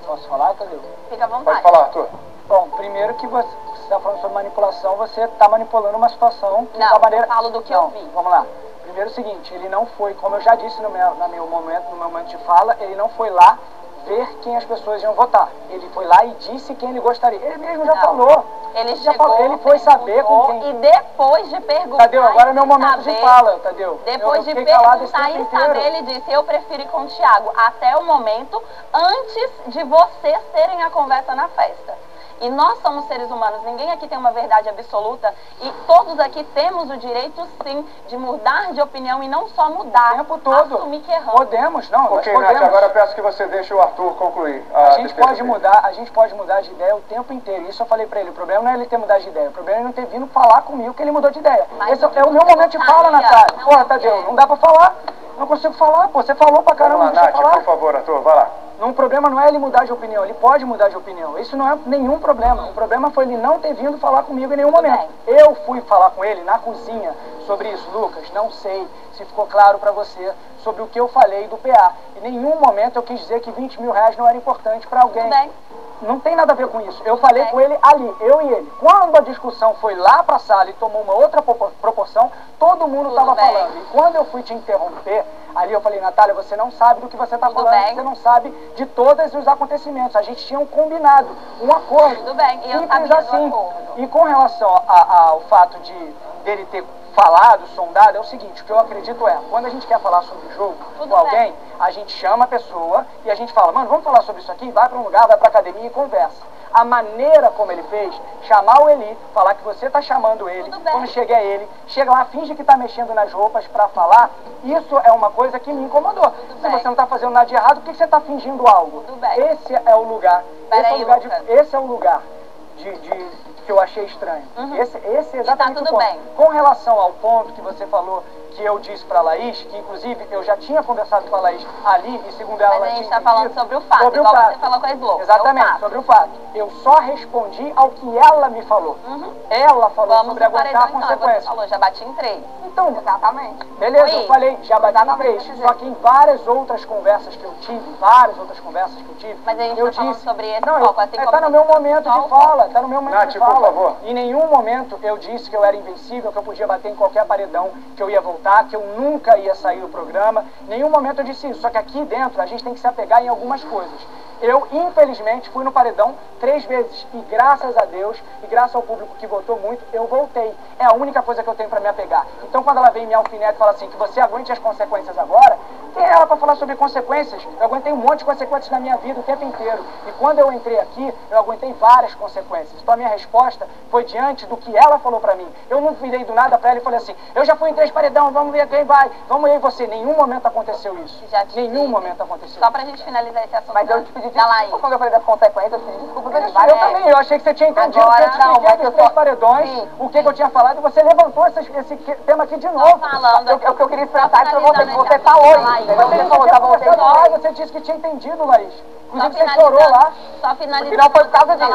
Posso falar, Tadeu? Fica à vontade. Pode falar, Arthur. Bom, primeiro que você está falando sobre manipulação, você está manipulando uma situação que não, da maneira... eu falo do que eu vi. Vamos lá. Primeiro o seguinte, ele não foi, como eu já disse no meu momento de fala, ele não foi lá ver quem as pessoas iam votar. Ele foi lá e disse quem ele gostaria. Ele mesmo já falou. Ele já falou. Ele foi saber com quem. E depois de perguntar. Tadeu, agora é meu momento de fala, Tadeu. Depois de perguntar e saber, ele disse: eu prefiro ir com o Thiago até o momento antes de vocês terem a conversa na festa. E nós somos seres humanos, ninguém aqui tem uma verdade absoluta e todos aqui temos o direito, sim, de mudar de opinião e não só mudar, o tempo todo. Assumir que erramos. Podemos, não, Ok, nós podemos. Nath, agora eu peço que você deixe o Arthur concluir. A gente pode mudar de ideia o tempo inteiro. Isso eu falei pra ele, o problema não é ele ter mudado de ideia, o problema é ele não ter vindo falar comigo que ele mudou de ideia. Mas esse é o meu momento de fala, Natália. Porra, Tadeu, não dá pra falar. Não consigo falar, pô, você falou pra caramba, Vamos lá, não deixa eu Nath, falar. por favor, Arthur, vai lá. O problema não é ele mudar de opinião, ele pode mudar de opinião. Isso não é nenhum problema. O problema foi ele não ter vindo falar comigo em nenhum momento. Eu fui falar com ele na cozinha sobre isso. Lucas, não sei se ficou claro pra você sobre o que eu falei do PA. Em nenhum momento eu quis dizer que 20 mil reais não era importante pra alguém. Tudo bem. Não tem nada a ver com isso. Eu falei com ele ali, eu e ele. Quando a discussão foi lá pra sala e tomou uma outra proporção, todo mundo estava falando. E quando eu fui te interromper, ali eu falei, Natália, você não sabe do que você está falando, você não sabe de todos os acontecimentos. A gente tinha um combinado, um acordo. Tudo bem, e eu simples sabia assim. do acordo. E com relação ao fato dele ter falado, sondado, é o seguinte, o que eu acredito é, quando a gente quer falar sobre o jogo com alguém, a gente chama a pessoa e a gente fala, mano, vamos falar sobre isso aqui? Vai para um lugar, vai para academia e conversa. A maneira como ele fez, chamar o Eli, falar que você tá chamando ele, quando chega ele, chega lá, finge que tá mexendo nas roupas para falar, isso é uma coisa que me incomodou. Se você não tá fazendo nada de errado, por que você tá fingindo algo? Esse é o lugar, esse é o lugar que eu achei estranho. Esse é exatamente o ponto. Com relação ao ponto que você falou, que eu disse pra Laís, que inclusive eu já tinha conversado com a Laís ali, e segundo ela... Mas a gente tá falando sobre o fato, igual você falou com a Slow. Exatamente, sobre o fato. Eu só respondi ao que ela me falou. Ela falou sobre aguentar a consequência. Você falou, já bati em 3. Então, exatamente. Beleza, eu falei, já bati em 3. Só que em várias outras conversas que eu tive, mas a gente tá falando sobre esse não, foco, assim como... Tá no meu momento de fala, tá no meu momento de fala. Por favor. Em nenhum momento eu disse que eu era invencível, que eu podia bater em qualquer paredão, que eu ia voltar, que eu nunca ia sair do programa. Em nenhum momento eu disse isso. Só que aqui dentro a gente tem que se apegar em algumas coisas. Eu, infelizmente, fui no paredão 3 vezes e graças a Deus e graças ao público que votou muito, eu voltei. É a única coisa que eu tenho pra me apegar. Então quando ela vem me alfineta e fala assim, que você aguente as consequências agora, Quem é ela para falar sobre consequências? Eu aguentei um monte de consequências na minha vida o tempo inteiro. E quando eu entrei aqui, eu aguentei várias consequências. Então a minha resposta foi diante do que ela falou pra mim. Eu não virei do nada pra ela e falei assim, eu já fui em 3 paredão, vamos ver quem vai. Vamos aí você. Nenhum momento aconteceu isso. Nenhum momento aconteceu. Só pra gente finalizar esse assunto. Mas eu te pedi desculpa quando eu falei das consequências, eu pedi desculpa das Eu também, eu achei que você tinha entendido. Agora, eu te expliquei dos 3 paredões, Sim. o que eu tinha falado, e você levantou esse tema aqui de novo. Falando. O que eu queria expressar é que você Finalizando, falou isso. Laís. Entendeu? Você falou, tá bom, Você disse que tinha entendido, Laís. Inclusive você chorou lá. Só finalizando. Não foi por causa disso.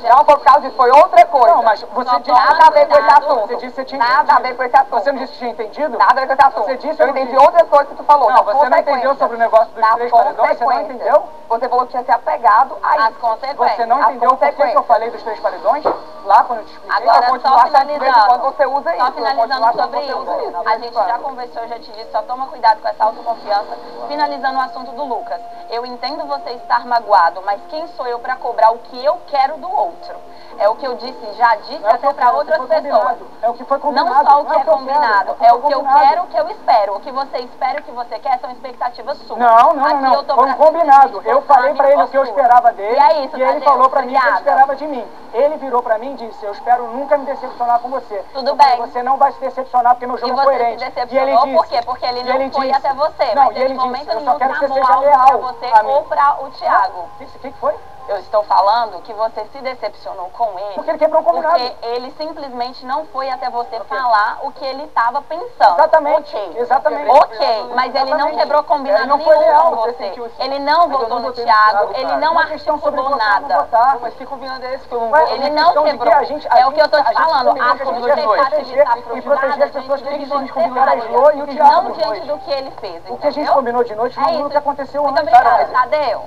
Não foi por causa disso, foi outra coisa. Não, mas você disse Nada a ver com esse assunto. Você disse que você tinha Nada a ver com esse assunto. Você não disse que tinha entendido? Nada a ver com esse assunto. Você disse, eu entendi outras coisas que tu falou. Não, você não entendeu sobre o negócio dos 3 paredões? Você não entendeu? Você falou que tinha se apegado a isso. As consequências. Você não entendeu por que eu falei dos 3 paredões? Lá quando eu te expliquei. Agora, Eu continuo só achando que de vez em quando você usa isso. Só Eu finalizando continuo achando sobre que você usa isso. A gente já conversou, já te disse, só toma cuidado com essa autoconfiança. Finalizando o assunto do Lucas. Eu entendo você estar magoado, mas quem sou eu pra cobrar o que eu quero do outro? É o que eu disse, já disse até pra outras pessoas. É o que foi combinado. Não só o que é combinado, é o que eu quero, o que eu espero. O que você espera, o que você quer são expectativas suas. Não. Foi um combinado. Eu falei pra ele o que eu esperava dele. E é isso, e ele Tadeu, falou pra mim o que ele obrigada. esperava de mim. Ele virou pra mim e disse, eu espero nunca me decepcionar com você. Tudo bem. Você não vai se decepcionar porque meu jogo E é você coerente. se decepcionou por quê? Porque ele não foi até você. Não, Mas e ele em momento disse, eu nenhum só quero que você tramou seja algo leal pra você a mim. ou pra o Thiago. O que foi? Eu estou falando que você se decepcionou com ele. Porque ele quebrou o combinado. Porque ele simplesmente não foi até você falar o que ele estava pensando. Exatamente. Ok. Exatamente. Ok, mas ele não quebrou combinado Ele não foi nenhum leal, com você você. sentiu isso. Ele não Mas eu votou não no votei no Thiago, Thiago, ele cara. não Uma questão sobre articulou votar ou não nada. votar. Mas que combinado é esse que eu não Ué, vou? Ele uma não questão de que quebrou. a gente É o que eu tô te combinou falando. que A a gente sua ia expectativa está e proteger frustrada as pessoas diante que do a gente que combinou você era faria. Slô e o Thiago Não depois. diante do que ele fez, O que a gente entendeu? combinou de noite não É o que isso. aconteceu Muito antes. obrigada, Tadeu.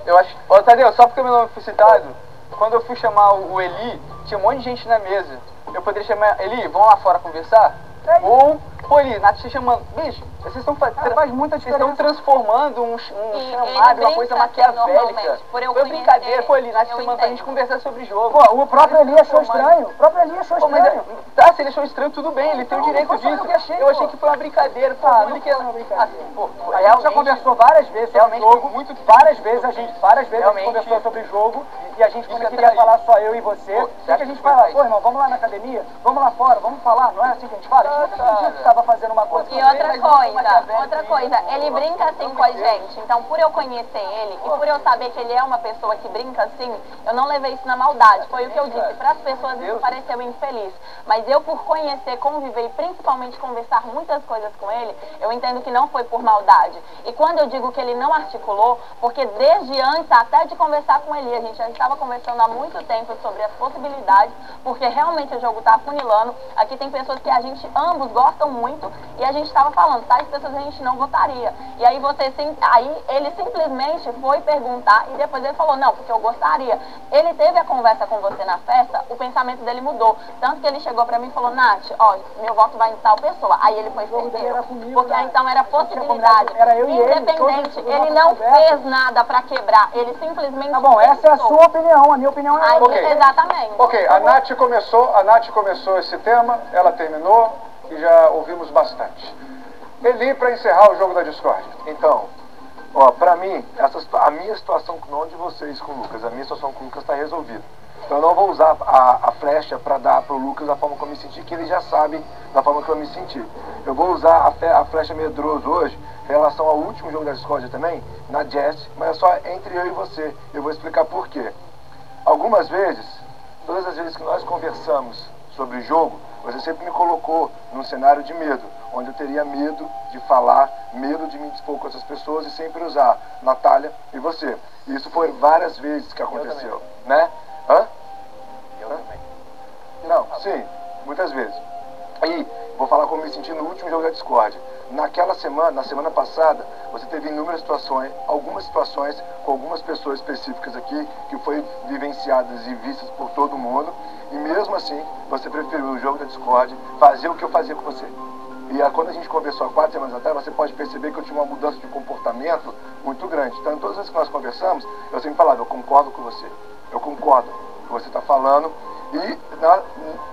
Eu acho... Ô, Tadeu, só porque meu nome foi citado, quando eu fui chamar o Eli, tinha um monte de gente na mesa. Eu poderia chamar Eli, vamos lá fora conversar? Ou, pô, Eli, Nath te chamando. Bicho, vocês estão faz muita vocês estão transformando um E chamado, ele uma coisa brinca assim, maquiavélica. normalmente, por eu Foi conhecer, brincadeira, pô, Eli, Nath eu chamando pra gente entendo. conversar sobre o jogo. Pô, o próprio Eli achou estranho. O próprio Eli achou Pô, mas estranho. tá, se ele achou estranho, tudo bem, ele tem o direito não foi disso. eu que achei, Eu achei pô. que foi uma brincadeira. Pô, Ah, ele não que... foi uma brincadeira. Assim, pô, A gente já realmente- conversou várias vezes sobre o realmente jogo, foi muito várias vezes a gente Realmente. conversou sobre o jogo e a gente quando Isso queria atraiu. falar só eu e você, Pô, o você que acha a gente que fala? foi Pô, irmão, vamos lá na academia, vamos lá fora, vamos falar, não é assim que a gente fala? A gente não acredita que estava fazendo uma coisa. E outra coisa, ele brinca assim com a gente. Então, por eu conhecer ele e por eu saber que ele é uma pessoa que brinca assim, eu não levei isso na maldade. Foi o que eu disse. Para as pessoas isso pareceu infeliz. Mas eu, por conhecer, conviver e principalmente conversar muitas coisas com ele, eu entendo que não foi por maldade. E quando eu digo que ele não articulou, porque desde antes, até de conversar com ele, a gente já estava conversando há muito tempo sobre as possibilidades, porque realmente o jogo está afunilando. Aqui tem pessoas que a gente ambos gostam muito e a gente estava falando, tais pessoas a gente não votaria. E aí ele simplesmente foi perguntar e depois ele falou, não, porque eu gostaria. Ele teve a conversa com você na festa, o pensamento dele mudou. Tanto que ele chegou pra mim e falou, Nath, ó, meu voto vai em tal pessoa. Aí ele foi certeiro. Porque aí, então era possibilidade. Era eu e ele, independente, ele não fez nada pra quebrar. Ele simplesmente Tá bom, essa é a pensou. sua opinião, a minha opinião é Aí, outra. exatamente. Ok, a Nath começou esse tema, ela terminou e já ouvimos bastante. Eli, para encerrar o jogo da discórdia. Então, ó, pra mim, a minha situação, não de vocês com o Lucas, a minha situação com o Lucas está resolvida. Então eu não vou usar a flecha para dar pro Lucas da forma como eu me senti, que ele já sabe da forma que eu me senti. Eu vou usar a flecha medroso hoje, em relação ao último jogo da discórdia também, na Jess, mas é só entre eu e você. Eu vou explicar por quê. Algumas vezes, todas as vezes que nós conversamos sobre o jogo, você sempre me colocou num cenário de medo, onde eu teria medo de falar, medo de me dispor com essas pessoas e sempre usar Natália e você. E isso foi várias vezes que aconteceu, né? Hã? Eu também. Não, sim, muitas vezes. E vou falar como me senti no último jogo da discórdia. Naquela semana, na semana passada, você teve inúmeras situações, algumas situações com algumas pessoas específicas aqui, que foi vivenciadas e vistas por todo mundo, e mesmo assim, você preferiu o jogo da discórdia, fazer o que eu fazia com você. E quando a gente conversou há 4 semanas atrás, você pode perceber que eu tinha uma mudança de comportamento muito grande. Então, todas as vezes que nós conversamos, eu sempre falava, eu concordo com você. Eu concordo com o que você está falando. E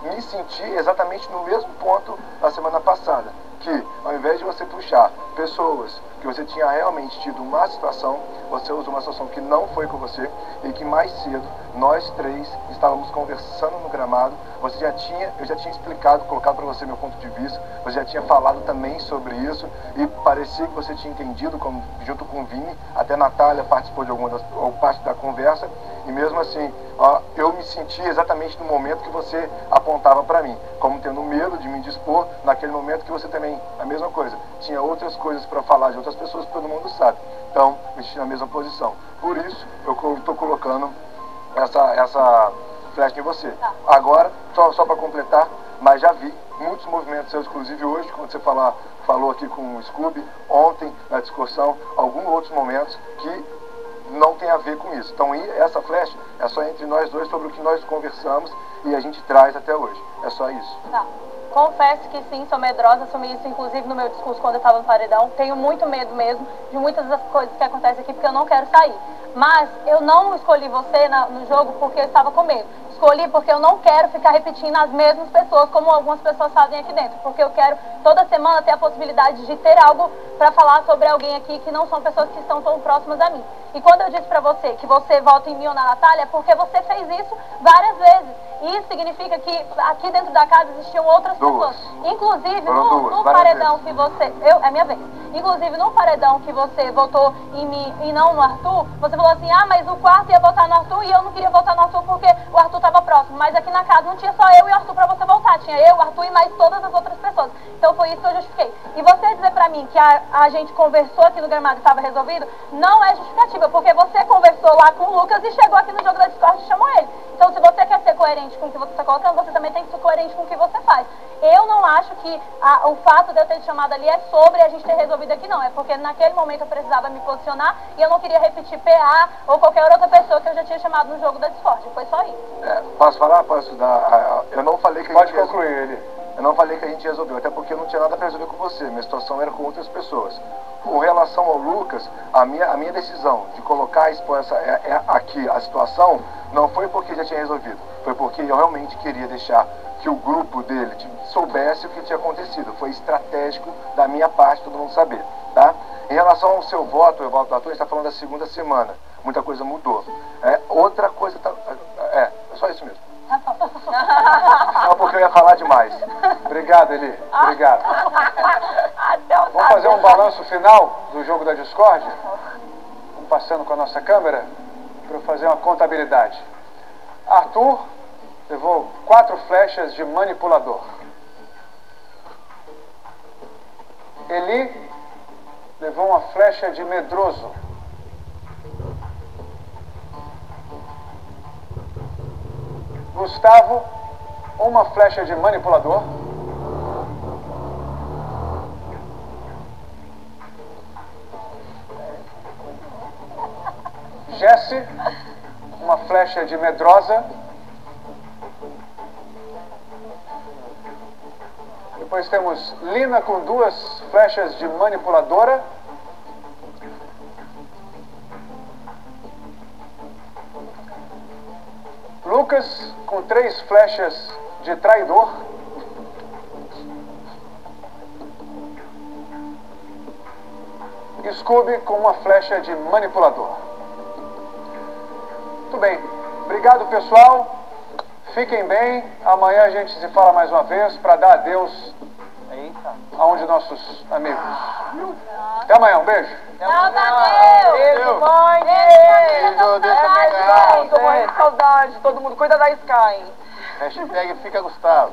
me senti exatamente no mesmo ponto da semana passada. Que, ao invés de você puxar pessoas, que você tinha realmente tido uma situação, você usou uma situação que não foi com você e que mais cedo nós três estávamos conversando no gramado, eu já tinha explicado, colocado para você meu ponto de vista, você já tinha falado também sobre isso e parecia que você tinha entendido, junto com o Vini, até a Natália participou de ou parte da conversa e mesmo assim, eu me senti exatamente no momento que você apontava para mim, como tendo medo de me dispor, naquele momento que você também, a mesma coisa, tinha outras coisas para falar de outras pessoas que todo mundo sabe. Então, eu estive na mesma posição. Por isso, eu estou colocando essa flecha em você. Agora, só para completar, mas já vi muitos movimentos seus, inclusive hoje, quando você falou aqui com o Scooby, ontem na discussão, alguns outros momentos que não tem a ver com isso. Então, essa flecha é só entre nós dois sobre o que nós conversamos e a gente traz até hoje. É só isso. Tá. Confesso que sim, sou medrosa, assumi isso inclusive no meu discurso quando eu estava no paredão. Tenho muito medo mesmo de muitas das coisas que acontecem aqui porque eu não quero sair. Mas eu não escolhi você no jogo porque eu estava com medo. Escolhi porque eu não quero ficar repetindo as mesmas pessoas como algumas pessoas fazem aqui dentro. Porque eu quero toda semana ter a possibilidade de ter algo para falar sobre alguém aqui que não são pessoas que estão tão próximas a mim. E quando eu disse para você que você vota em mim ou na Natália, é porque você fez isso várias vezes. E isso significa que aqui dentro da casa existiam outras pessoas. Inclusive no paredão que você... É minha vez. Inclusive no paredão que você votou em mim e não no Arthur, você falou assim, mas o quarto ia votar no Arthur e eu não queria votar no Arthur porque o Arthur estava próximo. Mas aqui na casa não tinha só eu e o Arthur para você votar. Tinha eu, o Arthur e mais todas as outras pessoas. Então foi isso que eu justifiquei. E você dizer pra mim que a gente conversou aqui no gramado e estava resolvido, não é justificativa, porque você conversou lá com o Lucas e chegou aqui no jogo da Discord e chamou ele. Então se você quer ser coerente com o que você está colocando, você também tem que ser coerente com o que você faz. Eu não acho que o fato de eu ter te chamado ali é sobre a gente ter resolvido aqui, não. É porque naquele momento eu precisava me posicionar e eu não queria repetir PA ou qualquer outra pessoa que eu já tinha chamado no jogo da Discord. Foi só isso. Posso falar? Posso dar? Eu não falei que Pode concluir ele. Eu não falei que a gente resolveu, até porque eu não tinha nada para resolver com você. Minha situação era com outras pessoas. Com relação ao Lucas, a minha decisão de colocar aqui a situação não foi porque já tinha resolvido. Foi porque eu realmente queria deixar que o grupo dele soubesse o que tinha acontecido. Foi estratégico da minha parte, todo mundo saber, tá? Em relação ao seu voto, o voto da Arthur, a gente está falando da segunda semana. Muita coisa mudou. Outra coisa... É só isso mesmo. Só porque eu ia falar demais. Obrigado, Eli. Obrigado. Vamos fazer um balanço final do jogo da Discord? Vamos passando com a nossa câmera para eu fazer uma contabilidade. Arthur levou 4 flechas de manipulador. Eli levou uma flecha de medroso. Gustavo, uma flecha de manipulador. Jesse, uma flecha de medrosa. Depois temos Lina com 2 flechas de manipuladora. Lucas com 3 flechas de traidor. Scooby com uma flecha de manipulador. Muito bem. Obrigado, pessoal. Fiquem bem. Amanhã a gente se fala mais uma vez para dar adeus a um de nossos amigos. Até amanhã. Um beijo. Beijo, mãe. Beijo, deixa pegar. Tô morrendo de saudade. Todo mundo cuida da Sky. Hashtag fica Gustavo.